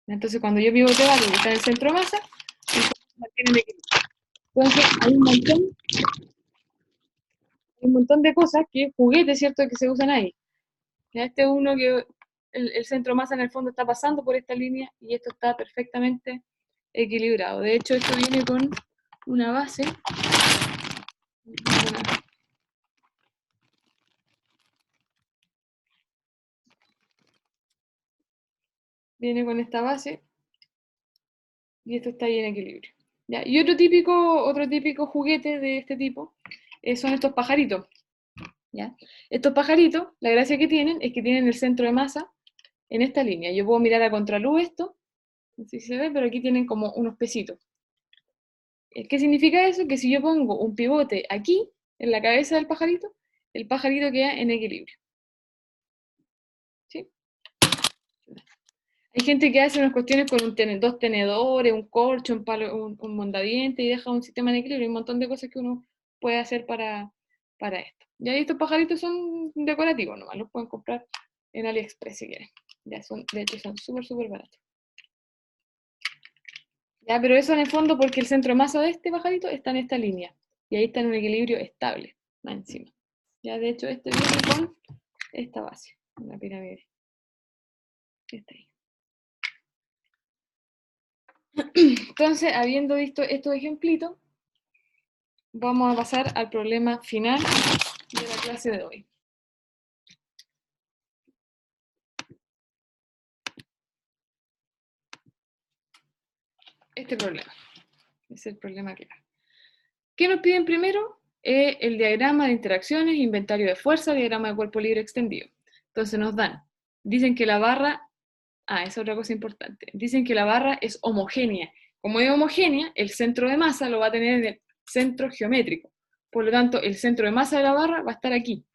Entonces cuando yo pivoteo algo que está en el centro de masa, mantiene en equilibrio. Entonces hay un montón de cosas que juguetes, ¿cierto?, que se usan ahí. Ya este es uno que el centro de masa en el fondo está pasando por esta línea y esto está perfectamente equilibrado. De hecho, esto viene con una base. Viene con esta base y esto está ahí en equilibrio. ¿Ya? Y otro típico juguete de este tipo son estos pajaritos. ¿Ya? Estos pajaritos, la gracia que tienen es que tienen el centro de masa en esta línea. Yo puedo mirar a contraluz esto, no sé si se ve, pero aquí tienen como unos pesitos. ¿Qué significa eso? Que si yo pongo un pivote aquí, en la cabeza del pajarito, el pajarito queda en equilibrio. ¿Sí? Hay gente que hace unas cuestiones con dos tenedores, un corcho, un palo, un mondadiente y deja un sistema de equilibrio. Hay un montón de cosas que uno puede hacer para esto. Ya estos pajaritos son decorativos nomás, los pueden comprar en AliExpress si quieren. Ya son, de hecho, son súper, súper baratos. Ya, pero eso en el fondo porque el centro de masa de este pajarito está en esta línea. Y ahí está en un equilibrio estable, más encima. Ya, de hecho, este viene con esta base, una pirámide. Esta ahí. Entonces, habiendo visto estos ejemplitos, vamos a pasar al problema final de la clase de hoy. Este problema es el problema clave. ¿Qué nos piden primero? El diagrama de interacciones, inventario de fuerza, diagrama de cuerpo libre extendido. Entonces nos dan, dicen que la barra, esa es otra cosa importante, dicen que la barra es homogénea. Como es homogénea, el centro de masa lo va a tener en el centro geométrico. Por lo tanto, el centro de masa de la barra va a estar aquí.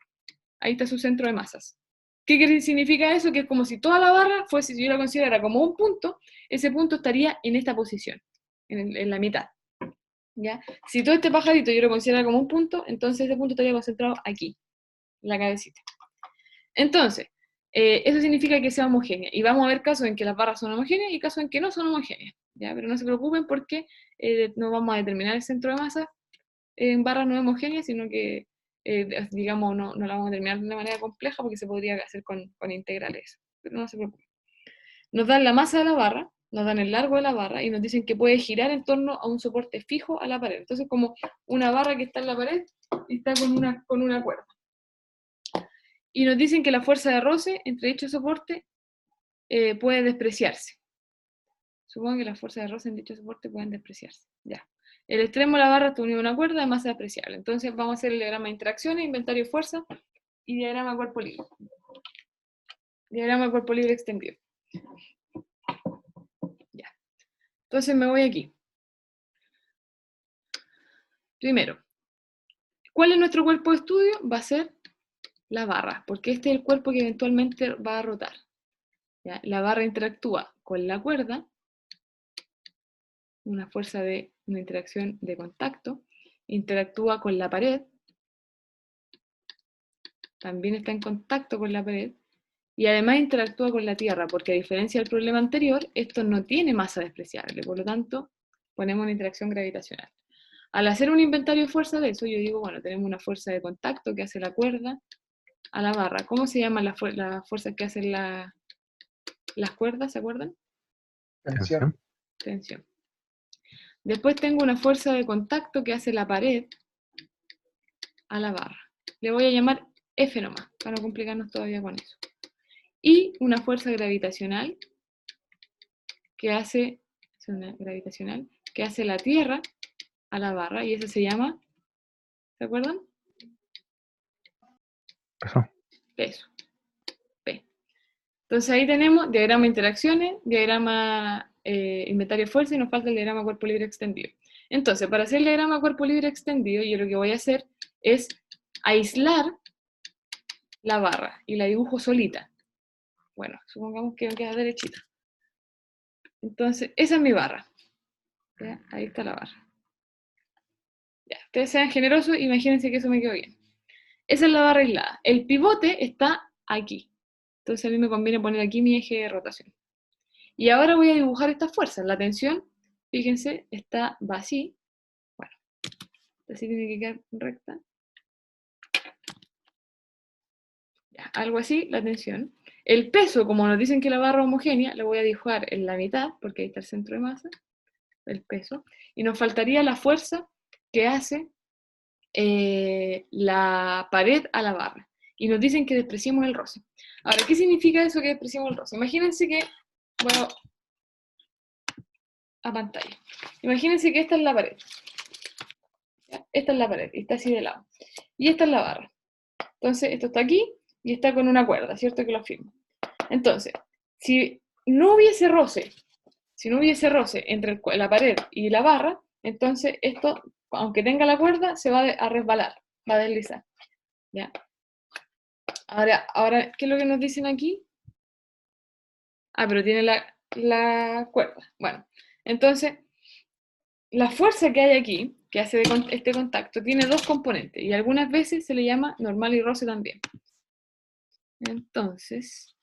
Ahí está su centro de masas. ¿Qué significa eso? Que es como si toda la barra fuese, si yo la considerara como un punto, ese punto estaría en esta posición, en la mitad. ¿Ya? Si todo este pajarito yo lo considero como un punto, entonces ese punto estaría concentrado aquí, en la cabecita. Entonces, eso significa que sea homogénea. Y vamos a ver casos en que las barras son homogéneas y casos en que no son homogéneas. ¿Ya? Pero no se preocupen porque no vamos a determinar el centro de masa en barras no homogéneas, sino que, digamos, no la vamos a determinar de una manera compleja porque se podría hacer con integrales. Pero no se preocupen. Nos dan la masa de la barra, nos dan el largo de la barra y nos dicen que puede girar en torno a un soporte fijo a la pared. Entonces, como una barra que está en la pared y está con una cuerda. Y nos dicen que la fuerza de roce entre dicho soporte puede despreciarse. Supongo que las fuerzas de roce en dicho soporte pueden despreciarse. Ya. El extremo de la barra está unido a una cuerda de masa despreciable. Entonces vamos a hacer el diagrama de interacciones, inventario de fuerza y diagrama de cuerpo libre. Diagrama de cuerpo libre extendido. Ya. Entonces me voy aquí. Primero, ¿cuál es nuestro cuerpo de estudio? Va a ser la barra, porque este es el cuerpo que eventualmente va a rotar. ¿Ya? La barra interactúa con la cuerda, una fuerza de una interacción de contacto, interactúa con la pared, también está en contacto con la pared, y además interactúa con la tierra, porque a diferencia del problema anterior, esto no tiene masa despreciable, por lo tanto, ponemos una interacción gravitacional. Al hacer un inventario de fuerza de eso, yo digo, bueno, tenemos una fuerza de contacto que hace la cuerda a la barra. ¿Cómo se llaman las fuerzas que hacen las cuerdas? ¿Se acuerdan? Tensión. Tensión. Después tengo una fuerza de contacto que hace la pared a la barra. Le voy a llamar F nomás, para no complicarnos todavía con eso. Y una fuerza gravitacional que hace la tierra a la barra, y esa se llama, ¿se acuerdan? Peso. Peso. P. Entonces ahí tenemos diagrama de interacciones, diagrama inventario de fuerza y nos falta el diagrama cuerpo libre extendido. Entonces, para hacer el diagrama cuerpo libre extendido, yo lo que voy a hacer es aislar la barra y la dibujo solita. Bueno, supongamos que me queda derechita. Entonces, esa es mi barra. ¿Ya? Ahí está la barra. Ya, ustedes sean generosos, imagínense que eso me quedó bien. Esa es la barra aislada. El pivote está aquí. Entonces a mí me conviene poner aquí mi eje de rotación. Y ahora voy a dibujar estas fuerzas. La tensión, fíjense, va así. Bueno, así tiene que quedar recta. Ya, algo así, la tensión. El peso, como nos dicen que la barra es homogénea, lo voy a dibujar en la mitad, porque ahí está el centro de masa, el peso. Y nos faltaría la fuerza que hace la pared a la barra. Y nos dicen que despreciemos el roce. Ahora, ¿qué significa eso que despreciemos el roce? Imagínense que, bueno, a pantalla. Imagínense que esta es la pared. ¿Ya? Esta es la pared, y está así de lado. Y esta es la barra. Entonces, esto está aquí, y está con una cuerda, ¿cierto? Que lo firmo. Entonces, si no hubiese roce entre la pared y la barra, Entonces, esto, aunque tenga la cuerda, se va a resbalar, va a deslizar. ¿Ya? Ahora, ¿qué es lo que nos dicen aquí? Ah, pero tiene la cuerda. Bueno, entonces, la fuerza que hay aquí, que hace este contacto, tiene dos componentes, y algunas veces se le llama normal y roce también. Entonces,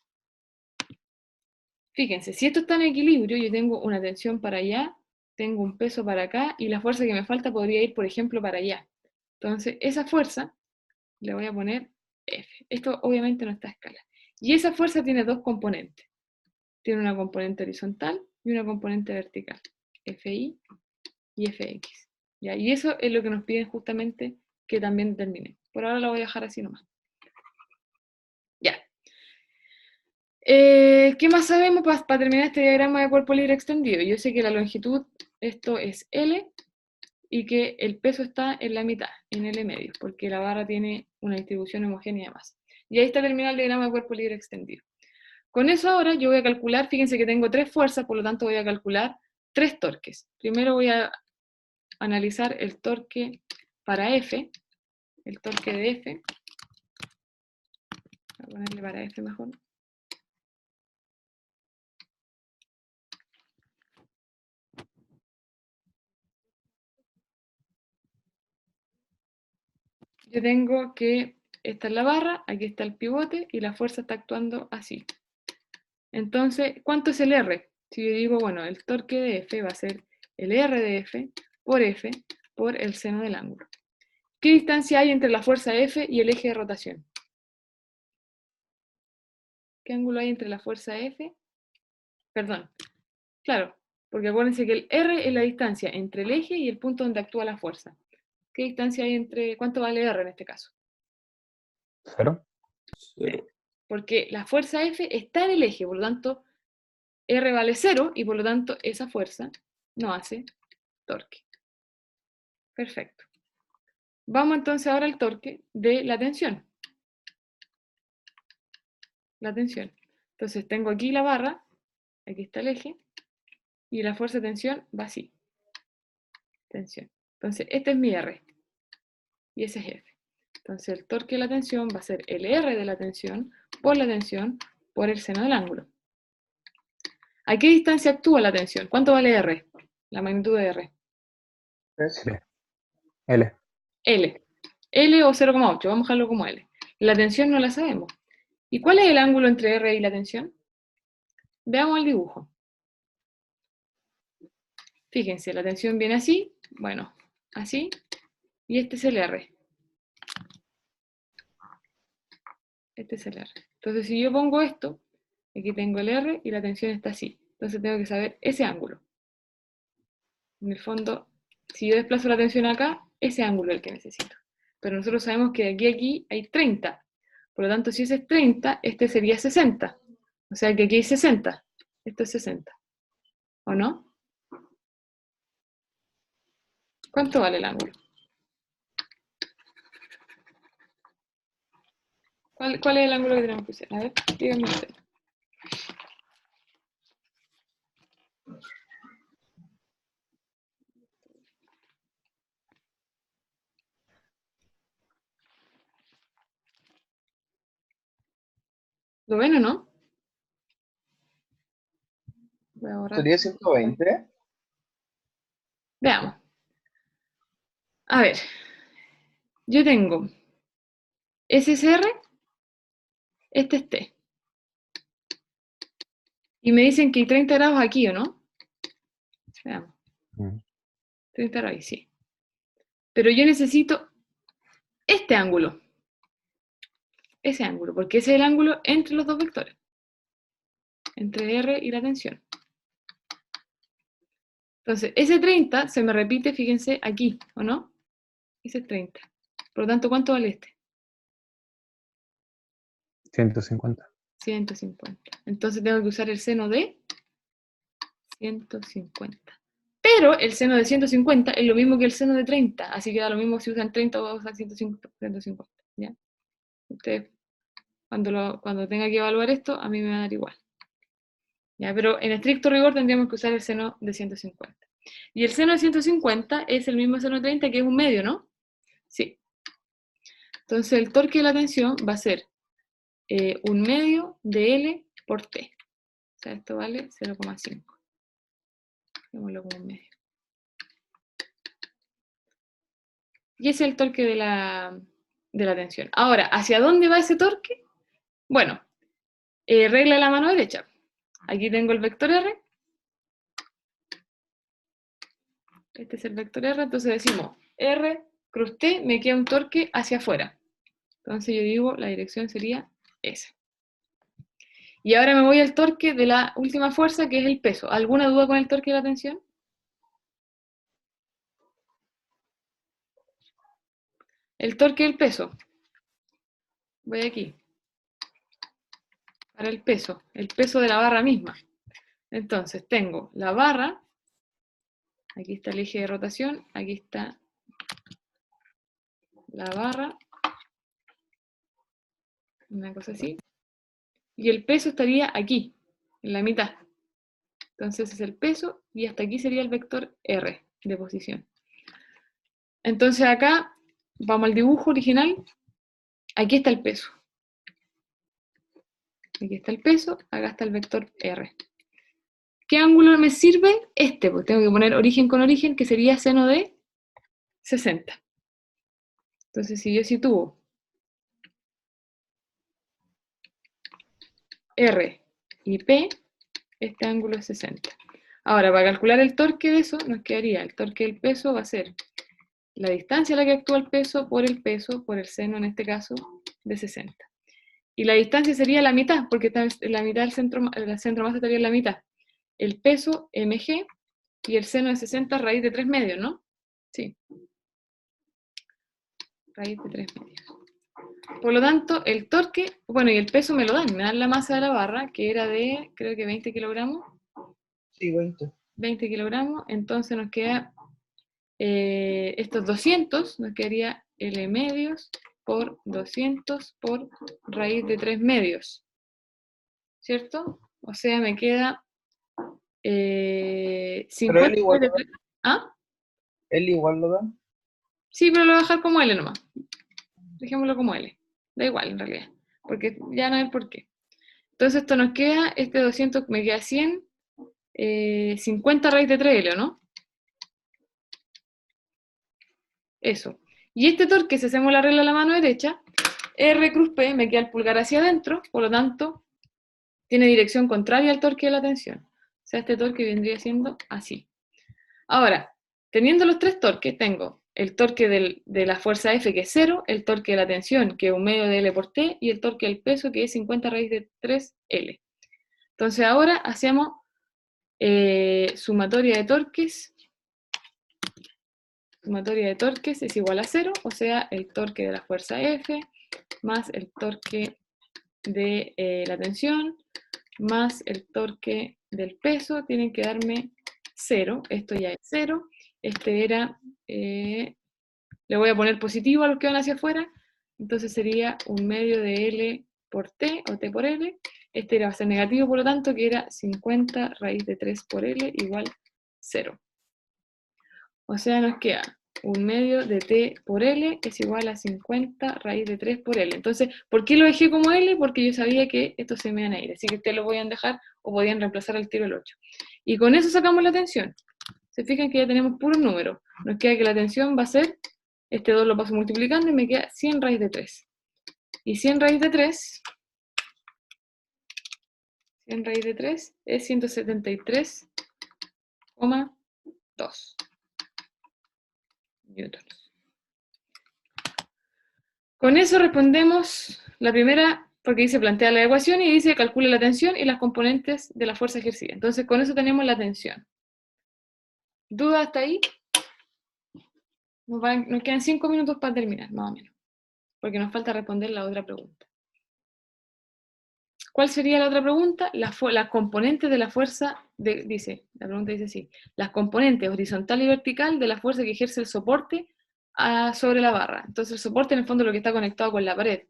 fíjense, si esto está en equilibrio, yo tengo una tensión para allá, tengo un peso para acá, y la fuerza que me falta podría ir, por ejemplo, para allá. Entonces, esa fuerza le voy a poner F. Esto obviamente no está a escala. Y esa fuerza tiene dos componentes. Tiene una componente horizontal y una componente vertical. FI y FX. ¿Ya? Y eso es lo que nos piden justamente que también determine. Por ahora lo voy a dejar así nomás. Ya. ¿Qué más sabemos para terminar este diagrama de cuerpo libre extendido? Yo sé que la longitud, esto es L, y que el peso está en la mitad, en L medio, porque la barra tiene una distribución homogénea de masa. Y ahí está terminado el diagrama de cuerpo libre extendido. Con eso ahora yo voy a calcular, fíjense que tengo 3 fuerzas, por lo tanto voy a calcular 3 torques. Primero voy a analizar el torque para F, el torque de F. Voy a ponerle para F mejor. Yo tengo que, esta es la barra, aquí está el pivote, y la fuerza está actuando así. Entonces, ¿cuánto es el R? Si yo digo, bueno, el torque de F va a ser el R de F por el seno del ángulo. ¿Qué distancia hay entre la fuerza F y el eje de rotación? ¿Qué ángulo hay entre la fuerza F? Perdón, claro, porque acuérdense que el R es la distancia entre el eje y el punto donde actúa la fuerza. ¿Qué distancia hay entre, cuánto vale R en este caso? 0. Cero. Porque la fuerza F está en el eje, por lo tanto, R vale 0 y por lo tanto esa fuerza no hace torque. Perfecto. Vamos entonces ahora al torque de la tensión. La tensión. Entonces tengo aquí la barra, aquí está el eje, y la fuerza de tensión va así. Tensión. Entonces este es mi R, y ese es F. Entonces el torque de la tensión va a ser el R de la tensión por el seno del ángulo. ¿A qué distancia actúa la tensión? ¿Cuánto vale R? La magnitud de R. L. L. L o 0,8, vamos a dejarlo como L. La tensión no la sabemos. ¿Y cuál es el ángulo entre R y la tensión? Veamos el dibujo. Fíjense, la tensión viene así, bueno, así, y este es el R. Este es el R. Entonces, si yo pongo esto, aquí tengo el R y la tensión está así. Entonces tengo que saber ese ángulo. En el fondo, si yo desplazo la tensión acá, ese ángulo es el que necesito. Pero nosotros sabemos que de aquí a aquí hay 30. Por lo tanto, si ese es 30, este sería 60. O sea que aquí hay 60. Esto es 60. ¿O no? ¿Cuánto vale el ángulo? ¿Cuál es el ángulo que tenemos que hacer? A ver, díganme ustedes. ¿Lo ven o no? Voy a borrar. Sería 120. Veamos. A ver, yo tengo SSR, este es T. Y me dicen que hay 30 grados aquí, ¿o no? Veamos. 30 grados ahí, sí. Pero yo necesito este ángulo. Ese ángulo, porque ese es el ángulo entre los dos vectores. Entre R y la tensión. Entonces, ese 30 se me repite, fíjense, aquí, ¿o no? Ese es 30. Por lo tanto, ¿cuánto vale este? 150. 150. Entonces tengo que usar el seno de 150. Pero el seno de 150 es lo mismo que el seno de 30, así que da lo mismo si usan 30 o usan 150. ¿Ya? Ustedes, cuando tenga que evaluar esto, a mí me va a dar igual. ¿Ya? Pero en estricto rigor tendríamos que usar el seno de 150. Y el seno de 150 es el mismo seno de 30, que es un medio, ¿no? Sí. Entonces el torque de la tensión va a ser un medio de L por T. O sea, esto vale 0,5. Démoslo como un medio. Y ese es el torque de la tensión. Ahora, ¿hacia dónde va ese torque? Bueno, regla de la mano derecha. Aquí tengo el vector R. Este es el vector R, entonces decimos R cruz T, me queda un torque hacia afuera. Entonces yo digo, la dirección sería esa. Y ahora me voy al torque de la última fuerza, que es el peso. ¿Alguna duda con el torque de la tensión? El torque del peso. Voy aquí. Para el peso de la barra misma. Entonces tengo la barra, aquí está el eje de rotación, aquí está la barra, una cosa así, y el peso estaría aquí, en la mitad. Entonces es el peso, y hasta aquí sería el vector R de posición. Entonces acá, vamos al dibujo original, aquí está el peso. Aquí está el peso, acá está el vector R. ¿Qué ángulo me sirve? Este, pues tengo que poner origen con origen, que sería seno de 60. Entonces si yo sitúo R y P, este ángulo es 60. Ahora, para calcular el torque de eso, nos quedaría, el torque del peso va a ser la distancia a la que actúa el peso, por el seno en este caso, de 60. Y la distancia sería la mitad, porque está en la mitad del centro masa estaría en la mitad. El peso, mg, y el seno de 60, raíz de 3 medios, ¿no? Sí. Raíz de 3 medios. Por lo tanto, el torque, bueno, y el peso me dan la masa de la barra, que era de, creo que 20 kilogramos. Sí, 20. 20 kilogramos, entonces nos queda estos 200, nos quedaría L medios por 200 por raíz de 3 medios, ¿cierto? O sea, me queda 50 Pero él igual de lo da. 3. ¿Ah? Él igual lo da. Sí, pero lo voy a dejar como L nomás. Dejémoslo como L. Da igual, en realidad, porque ya no hay por qué. Entonces esto nos queda, este 200 me queda 100, 50 raíz de 3L, ¿no? Eso. Y este torque, si hacemos la regla a la mano derecha, R cruz P me queda el pulgar hacia adentro, por lo tanto, tiene dirección contraria al torque de la tensión. O sea, este torque vendría siendo así. Ahora, teniendo los tres torques, tengo el torque de la fuerza F, que es 0, el torque de la tensión, que es un medio de L por T, y el torque del peso, que es 50 raíz de 3L. Entonces ahora hacemos sumatoria de torques. Sumatoria de torques es igual a 0, o sea, el torque de la fuerza F más el torque de la tensión más el torque del peso tienen que darme 0. Esto ya es 0. Este era, le voy a poner positivo a los que van hacia afuera, entonces sería un medio de L por T o T por L. Este va a ser negativo, por lo tanto, que era 50 raíz de 3 por L igual 0. O sea, nos queda un medio de T por L es igual a 50 raíz de 3 por L. Entonces, ¿por qué lo dejé como L? Porque yo sabía que estos se me iban a ir, así que ustedes lo podían dejar o podían reemplazar al tiro el 8. Y con eso sacamos la tensión. Se fijan que ya tenemos puros números. Nos queda que la tensión va a ser, este 2 lo paso multiplicando y me queda 100 raíz de 3. Y 100 raíz de 3 es 173,2 newtons. Con eso respondemos la primera, porque dice plantea la ecuación y dice calcule la tensión y las componentes de la fuerza ejercida. Entonces con eso tenemos la tensión. ¿Duda hasta ahí? Nos quedan 5 minutos para terminar, más o menos, porque nos falta responder la otra pregunta. ¿Cuál sería la otra pregunta? Las componentes de la fuerza, la pregunta dice así, las componentes horizontal y vertical de la fuerza que ejerce el soporte sobre la barra. Entonces el soporte en el fondo es lo que está conectado con la pared.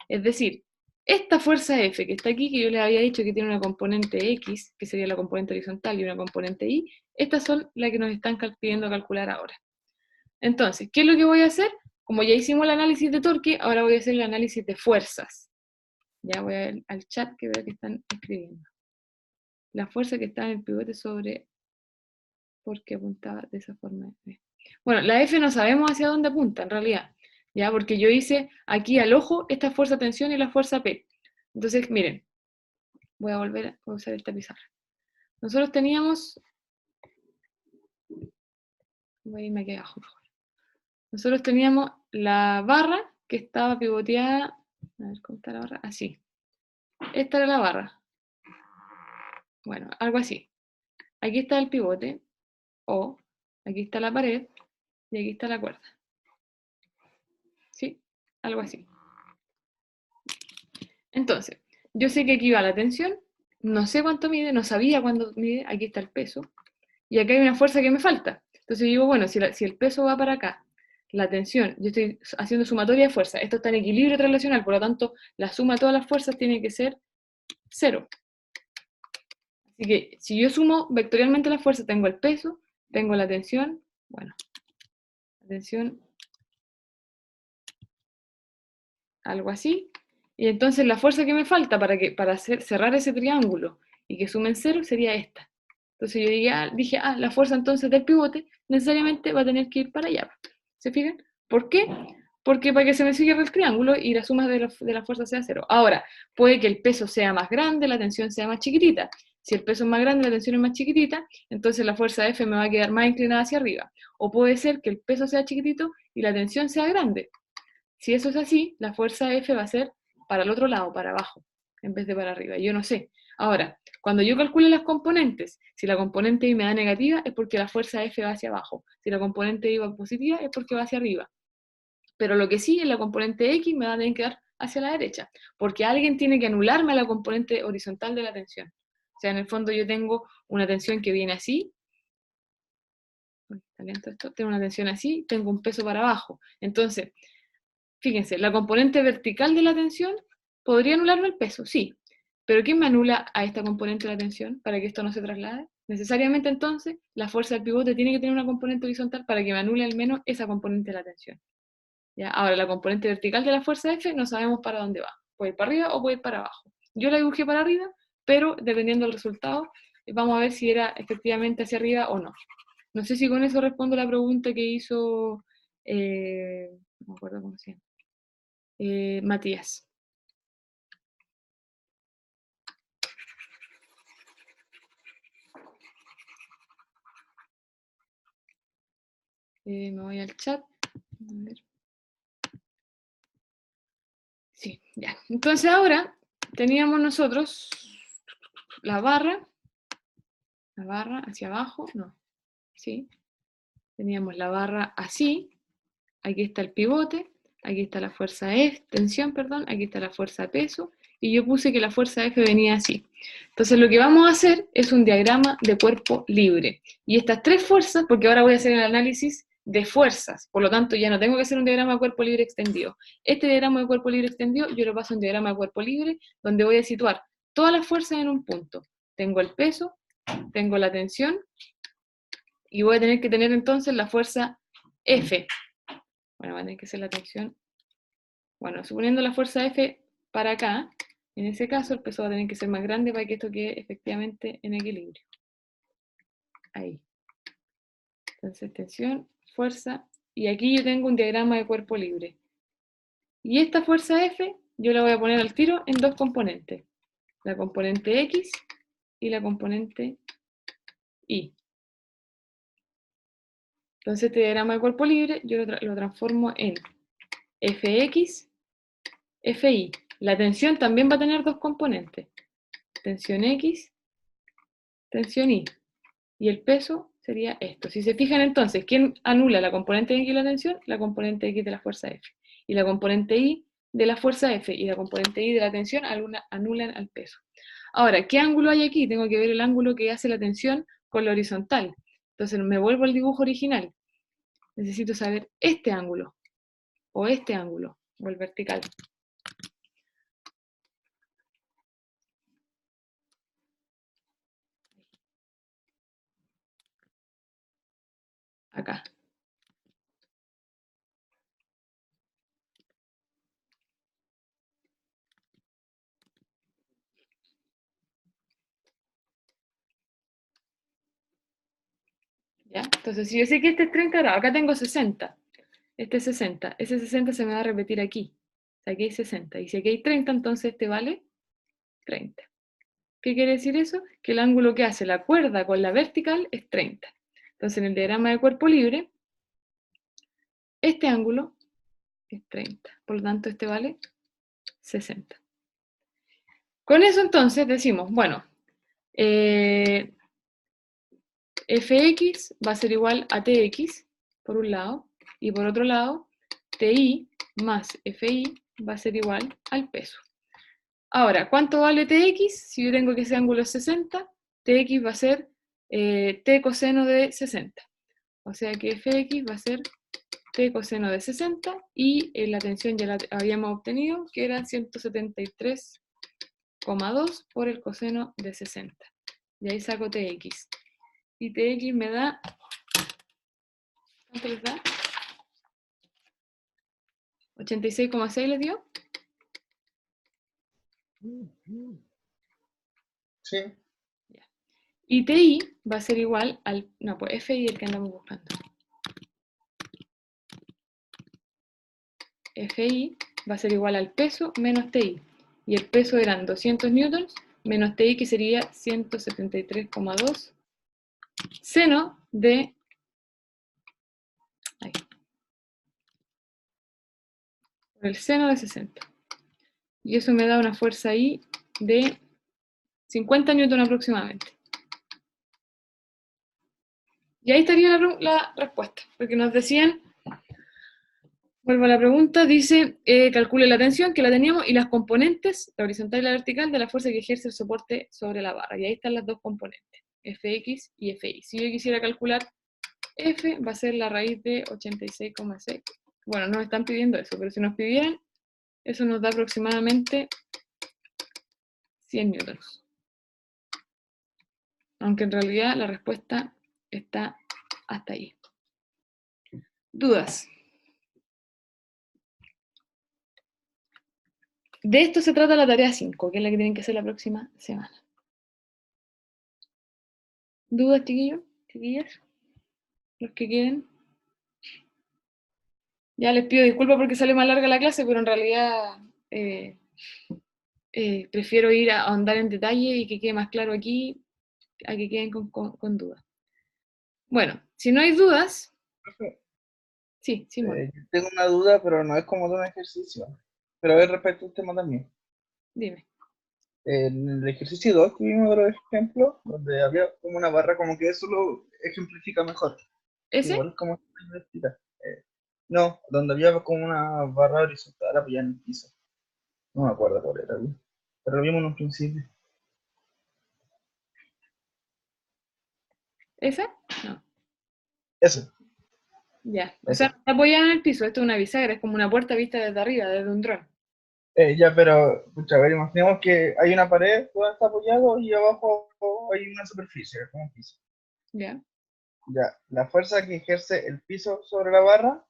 Es decir, esta fuerza F que está aquí, que yo les había dicho que tiene una componente X, que sería la componente horizontal, y una componente Y, estas son las que nos están pidiendo calcular ahora. Entonces, ¿qué es lo que voy a hacer? Como ya hicimos el análisis de torque, ahora voy a hacer el análisis de fuerzas. Ya voy al chat que veo que están escribiendo. La fuerza que está en el pivote sobre... ¿Por qué apuntaba de esa forma? Bueno, la F no sabemos hacia dónde apunta, en realidad. ¿Ya? Porque yo hice aquí al ojo esta fuerza tensión y la fuerza P. Entonces, miren, voy a volver a usar esta pizarra. Nosotros teníamos... Voy a irme aquí abajo, por favor. Nosotros teníamos la barra que estaba pivoteada... A ver, ¿cómo está la barra? Así. Esta era la barra. Bueno, algo así. Aquí está el pivote, o aquí está la pared, y aquí está la cuerda. ¿Sí? Algo así. Entonces, yo sé que aquí va la tensión, no sé cuánto mide, no sabía cuánto mide, aquí está el peso, y acá hay una fuerza que me falta. Entonces digo, bueno, si el peso va para acá, la tensión, yo estoy haciendo sumatoria de fuerzas, esto está en equilibrio relacional, por lo tanto, la suma de todas las fuerzas tiene que ser 0. Así que, si yo sumo vectorialmente la fuerza, tengo el peso, tengo la tensión, bueno, la tensión, algo así, y entonces la fuerza que me falta para cerrar ese triángulo y que sumen 0 sería esta. Entonces yo dije, la fuerza entonces del pivote necesariamente va a tener que ir para allá. ¿Se fijan? ¿Por qué? Porque para que se me cierre el triángulo y la suma de la fuerza sea 0. Ahora, puede que el peso sea más grande, la tensión sea más chiquitita. Si el peso es más grande, la tensión es más chiquitita, entonces la fuerza F me va a quedar más inclinada hacia arriba. O puede ser que el peso sea chiquitito y la tensión sea grande. Si eso es así, la fuerza F va a ser para el otro lado, para abajo, en vez de para arriba. Yo no sé. Ahora, cuando yo calcule las componentes, si la componente Y me da negativa, es porque la fuerza F va hacia abajo. Si la componente Y va positiva, es porque va hacia arriba. Pero lo que sí, en la componente X me va a tener que dar hacia la derecha, porque alguien tiene que anularme la componente horizontal de la tensión. O sea, en el fondo yo tengo una tensión que viene así, está lento esto, tengo una tensión así, tengo un peso para abajo. Entonces, fíjense, la componente vertical de la tensión podría anularme el peso, sí. Pero ¿quién me anula a esta componente de la tensión para que esto no se traslade? Necesariamente entonces, la fuerza del pivote tiene que tener una componente horizontal para que me anule al menos esa componente de la tensión. ¿Ya? Ahora, la componente vertical de la fuerza F no sabemos para dónde va. Puede ir para arriba o puede ir para abajo. Yo la dibujé para arriba, pero dependiendo del resultado, vamos a ver si era efectivamente hacia arriba o no. No sé si con eso respondo la pregunta que hizo, no me acuerdo cómo se llama. Matías. Me voy al chat. A ver. Sí, ya. Entonces ahora teníamos nosotros la barra hacia abajo, no, sí. Teníamos la barra así, aquí está el pivote, aquí está la fuerza F, tensión, perdón, aquí está la fuerza de peso, y yo puse que la fuerza F venía así. Entonces lo que vamos a hacer es un diagrama de cuerpo libre. Y estas tres fuerzas, porque ahora voy a hacer el análisis de fuerzas, por lo tanto ya no tengo que hacer un diagrama de cuerpo libre extendido. Este diagrama de cuerpo libre extendido yo lo paso a un diagrama de cuerpo libre, donde voy a situar todas las fuerzas en un punto. Tengo el peso, tengo la tensión, y voy a tener que tener entonces la fuerza F. Bueno, va a tener que ser la tensión. Bueno, suponiendo la fuerza F para acá, en ese caso el peso va a tener que ser más grande para que esto quede efectivamente en equilibrio. Ahí. Entonces, tensión, fuerza, y aquí yo tengo un diagrama de cuerpo libre. Y esta fuerza F yo la voy a poner al tiro en dos componentes. La componente X y la componente Y. Entonces este diagrama de cuerpo libre yo lo transformo en Fx, Fi. La tensión también va a tener dos componentes. Tensión X, tensión Y. Y el peso sería esto. Si se fijan entonces, ¿quién anula la componente X de la tensión? La componente X de la fuerza F. Y la componente Y de la fuerza F y la componente Y de la tensión anulan al peso. Ahora, ¿qué ángulo hay aquí? Tengo que ver el ángulo que hace la tensión con la horizontal. Entonces me vuelvo al dibujo original. Necesito saber este ángulo, o este ángulo, o el vertical. acá. ¿Ya? Entonces, si yo sé que este es 30 grados, acá tengo 60, este es 60, ese 60 se me va a repetir aquí. O sea, aquí hay 60, y si aquí hay 30, entonces este vale 30. ¿Qué quiere decir eso? Que el ángulo que hace la cuerda con la vertical es 30. Entonces, en el diagrama de cuerpo libre, este ángulo es 30. Por lo tanto, este vale 60. Con eso, entonces, decimos, bueno, fx va a ser igual a tx, por un lado, y por otro lado, ti más fi va a ser igual al peso. Ahora, ¿cuánto vale tx? Si yo tengo que ese ángulo es 60, tx va a ser t coseno de 60. O sea que fx va a ser t coseno de 60 y la tensión ya la habíamos obtenido, que era 173,2 por el coseno de 60. Y ahí saco tx. Y tx me da... ¿Cuánto les da? 86,6 les dio. Sí. Y TI va a ser igual al... No, pues FI el que andamos buscando. FI va a ser igual al peso menos TI. Y el peso eran 200 newtons menos TI, que sería 173,2 seno de... Ahí. Por el seno de 60. Y eso me da una fuerza ahí de 50 newtons aproximadamente. Y ahí estaría la respuesta, porque nos decían, vuelvo a la pregunta, dice, calcule la tensión, que la teníamos, y las componentes, la horizontal y la vertical, de la fuerza que ejerce el soporte sobre la barra. Y ahí están las dos componentes, Fx y Fi. Si yo quisiera calcular F, va a ser la raíz de 86,6. Bueno, no me están pidiendo eso, pero si nos pidieran, eso nos da aproximadamente 100 newtons. Aunque en realidad la respuesta está hasta ahí. ¿Dudas? De esto se trata la tarea 5, que es la que tienen que hacer la próxima semana. ¿Dudas, chiquillos? ¿Chiquillas? ¿Los que quieren? Ya les pido disculpas porque sale más larga la clase, pero en realidad prefiero ir a ahondar en detalle y que quede más claro aquí, a que queden con dudas. Bueno, si no hay dudas... Sí, Simón, Yo tengo una duda, pero no es como de un ejercicio. Pero es respecto al tema también. dime. En el ejercicio 2 que vimos otro ejemplo, donde había como una barra, como que eso lo ejemplifica mejor. ¿Ese? Igual como no, donde había como una barra horizontal apoyada en el piso. No me acuerdo cuál era bien. Pero lo vimos en un principio. ¿Ese? No. Eso, Ya. O sea, eso. no está apoyada en el piso, esto es una bisagra, es como una puerta vista desde arriba, desde un dron. Ya, pero, pucha, a ver, imaginemos que hay una pared, todo está apoyado y abajo hay una superficie, como un piso. Ya. Ya, la fuerza que ejerce el piso sobre la barra,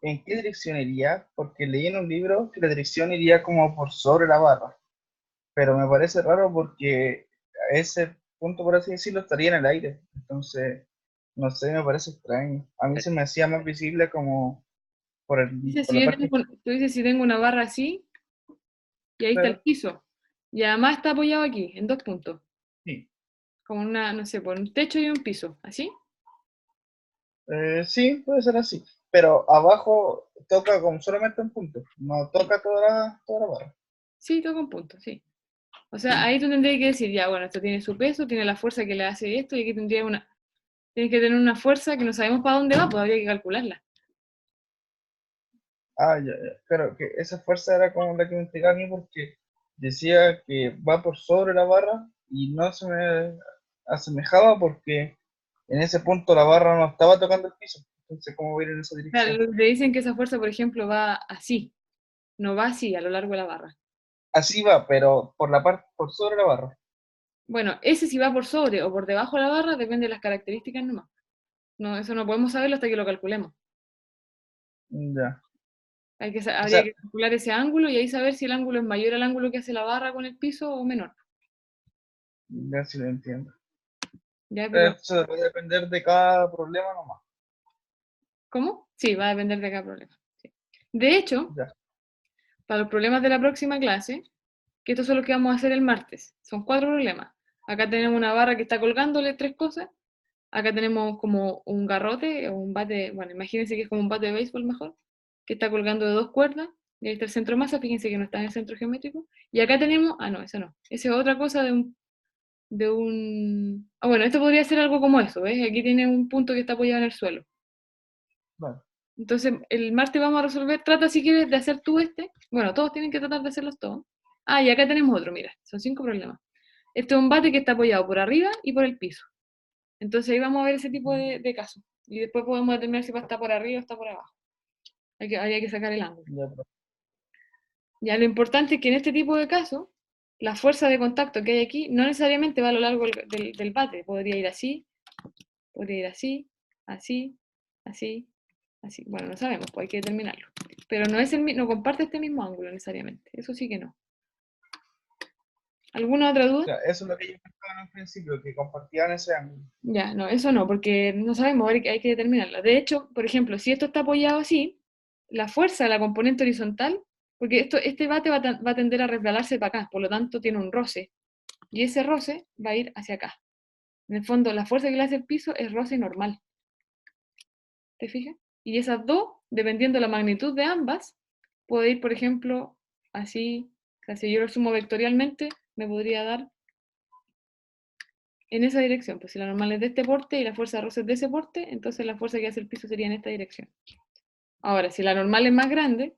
¿en qué dirección iría? Porque leí en un libro que la dirección iría como por sobre la barra, pero me parece raro porque a ese punto, por así decirlo, estaría en el aire. Entonces, no sé, me parece extraño. A mí se me hacía más visible como Dice, por si la yo parte tú dices si tengo una barra así, y ahí está el exterior. piso. Y además está apoyado aquí, en dos puntos. Sí. Como una, no sé, por un techo y un piso. ¿Así? Sí, puede ser así. Pero abajo toca como solamente un punto, no toca toda la barra. Sí, todo con puntos, sí. O sea, ahí tú tendrías que decir, ya, bueno, esto tiene su peso, tiene la fuerza que le hace esto, y aquí tendría una, tienes que tener una fuerza que no sabemos para dónde va, pues habría que calcularla. Ah, ya, ya. Pero que esa fuerza era como la que me intrigaba a mí porque decía que va por sobre la barra y no se me asemejaba porque en ese punto la barra no estaba tocando el piso. Entonces, ¿cómo voy a ir en esa O sea, dirección? le dicen que esa fuerza, por ejemplo, va así, no va así a lo largo de la barra. Así va, pero por la parte, por sobre la barra. Bueno, ese si va por sobre o por debajo de la barra depende de las características nomás. No, eso no podemos saberlo hasta que lo calculemos. Ya. Habría sea- que calcular ese ángulo y ahí saber si el ángulo es mayor al ángulo que hace la barra con el piso o menor. Ya sí lo entiendo. ¿Ya? Pero, Eso va a depender de cada problema nomás. ¿cómo? Sí, va a depender de cada problema. Sí. De hecho, Ya. para los problemas de la próxima clase, que estos son los que vamos a hacer el martes, son 4 problemas. Acá tenemos una barra que está colgándole 3 cosas. Acá tenemos como un garrote o un bate, bueno, imagínense que es como un bate de béisbol mejor, que está colgando de 2 cuerdas. Y ahí está el centro de masa, fíjense que no está en el centro geométrico. Y acá tenemos, no, esa no. Esa es otra cosa bueno, esto podría ser algo como eso, ¿ves? Aquí tiene un punto que está apoyado en el suelo. Vale. Entonces, el martes vamos a resolver, trata si quieres de hacer tú bueno, todos tienen que tratar de hacerlos todos. Y acá tenemos otro, mira, son 5 problemas. Este es un bate que está apoyado por arriba y por el piso. Entonces ahí vamos a ver ese tipo de casos. Y después podemos determinar si va a estar por arriba o está por abajo. Habría que sacar el ángulo. Ya, profe. Ya lo importante es que en este tipo de casos, la fuerza de contacto que hay aquí no necesariamente va a lo largo del bate. Podría ir así, así, así, así. Bueno, no sabemos, pues hay que determinarlo. Pero no comparte este mismo ángulo necesariamente. Eso sí que no. ¿Alguna otra duda? Ya, eso es lo que yo pensaba en un principio, que compartían ese ángulo. Ya, no, eso no, porque no sabemos, hay que determinarla. De hecho, por ejemplo, si esto está apoyado así, la fuerza de la componente horizontal, porque este bate va a tender a resbalarse para acá, por lo tanto tiene un roce, y ese roce va a ir hacia acá. En el fondo, la fuerza que le hace el piso es roce normal. ¿Te fijas? Y esas dos, dependiendo de la magnitud de ambas, puede ir, por ejemplo, así, o sea, si yo lo sumo vectorialmente, me podría dar en esa dirección. Pues si la normal es de este porte y la fuerza de roce es de ese porte, entonces la fuerza que hace el piso sería en esta dirección. Ahora, si la normal es más grande,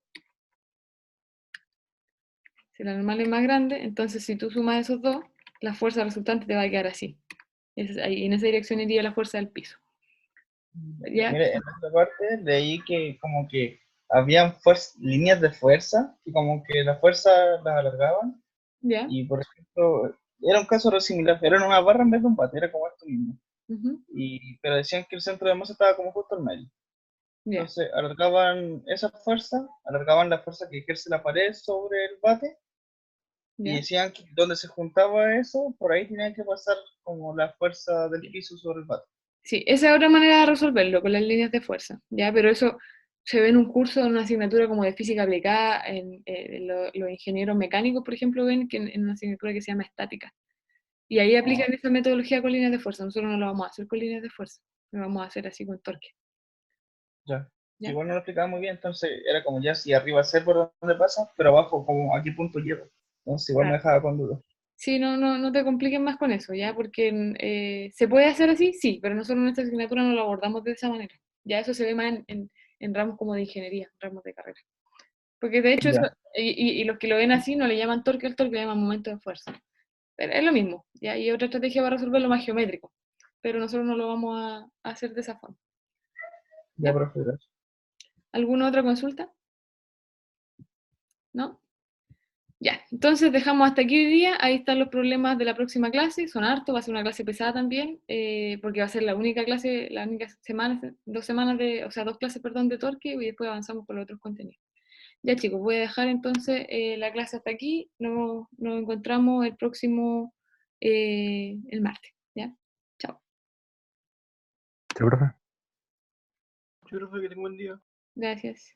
entonces si tú sumas esos dos, la fuerza resultante te va a quedar así. Ahí, en esa dirección iría la fuerza del piso. ¿Ya? Mire, en esta parte leí que como que habían líneas de fuerza y como que la fuerza las alargaban ¿Ya? y por ejemplo era un caso re similar, era en una barra en vez de un bate, era como esto mismo. Ujú. Pero decían que el centro de masa estaba como justo al medio. ¿Ya? Entonces alargaban esa fuerza, alargaban la fuerza que ejerce la pared sobre el bate y ¿Ya? decían que donde se juntaba eso, por ahí tenía que pasar como la fuerza del piso sobre el bate. Sí, esa es otra manera de resolverlo, con las líneas de fuerza, ¿ya? Pero eso se ve en un curso, en una asignatura como de física aplicada, los ingenieros mecánicos, por ejemplo, ven que en una asignatura que se llama estática. Y ahí Ah, aplican esa metodología con líneas de fuerza. Nosotros no lo vamos a hacer con líneas de fuerza, lo vamos a hacer así con torque, ya. ¿ya? Igual no lo explicaba muy bien, entonces era como ya si arriba sé por dónde pasa, pero abajo como a qué punto llego. Entonces igual me Claro. dejaba con dudas. Sí, no te compliquen más con eso, ¿ya? Porque ¿se puede hacer así? Sí, pero nosotros en esta asignatura no lo abordamos de esa manera. Ya eso se ve más en ramos como de ingeniería, ramos de carrera. Porque de hecho, Ya, y los que lo ven así no le llaman torque al torque, le llaman momento de fuerza. Pero es lo mismo, ¿ya? Y otra estrategia para resolverlo más geométrico. Pero nosotros no lo vamos a hacer de esa forma, ya, ¿ya? profe, gracias. ¿Alguna otra consulta? ¿No? Ya, entonces dejamos hasta aquí hoy día. Ahí están los problemas de la próxima clase. Son hartos, va a ser una clase pesada también, porque va a ser la única clase, la única semana, 2 semanas o sea, 2 clases, perdón, de torque, y después avanzamos por los otros contenidos. Ya chicos, voy a dejar entonces la clase hasta aquí. Nos encontramos el próximo, el martes. ¿Ya? Chao. ¿Sí, profe? Yo creo que tengo un día. Gracias.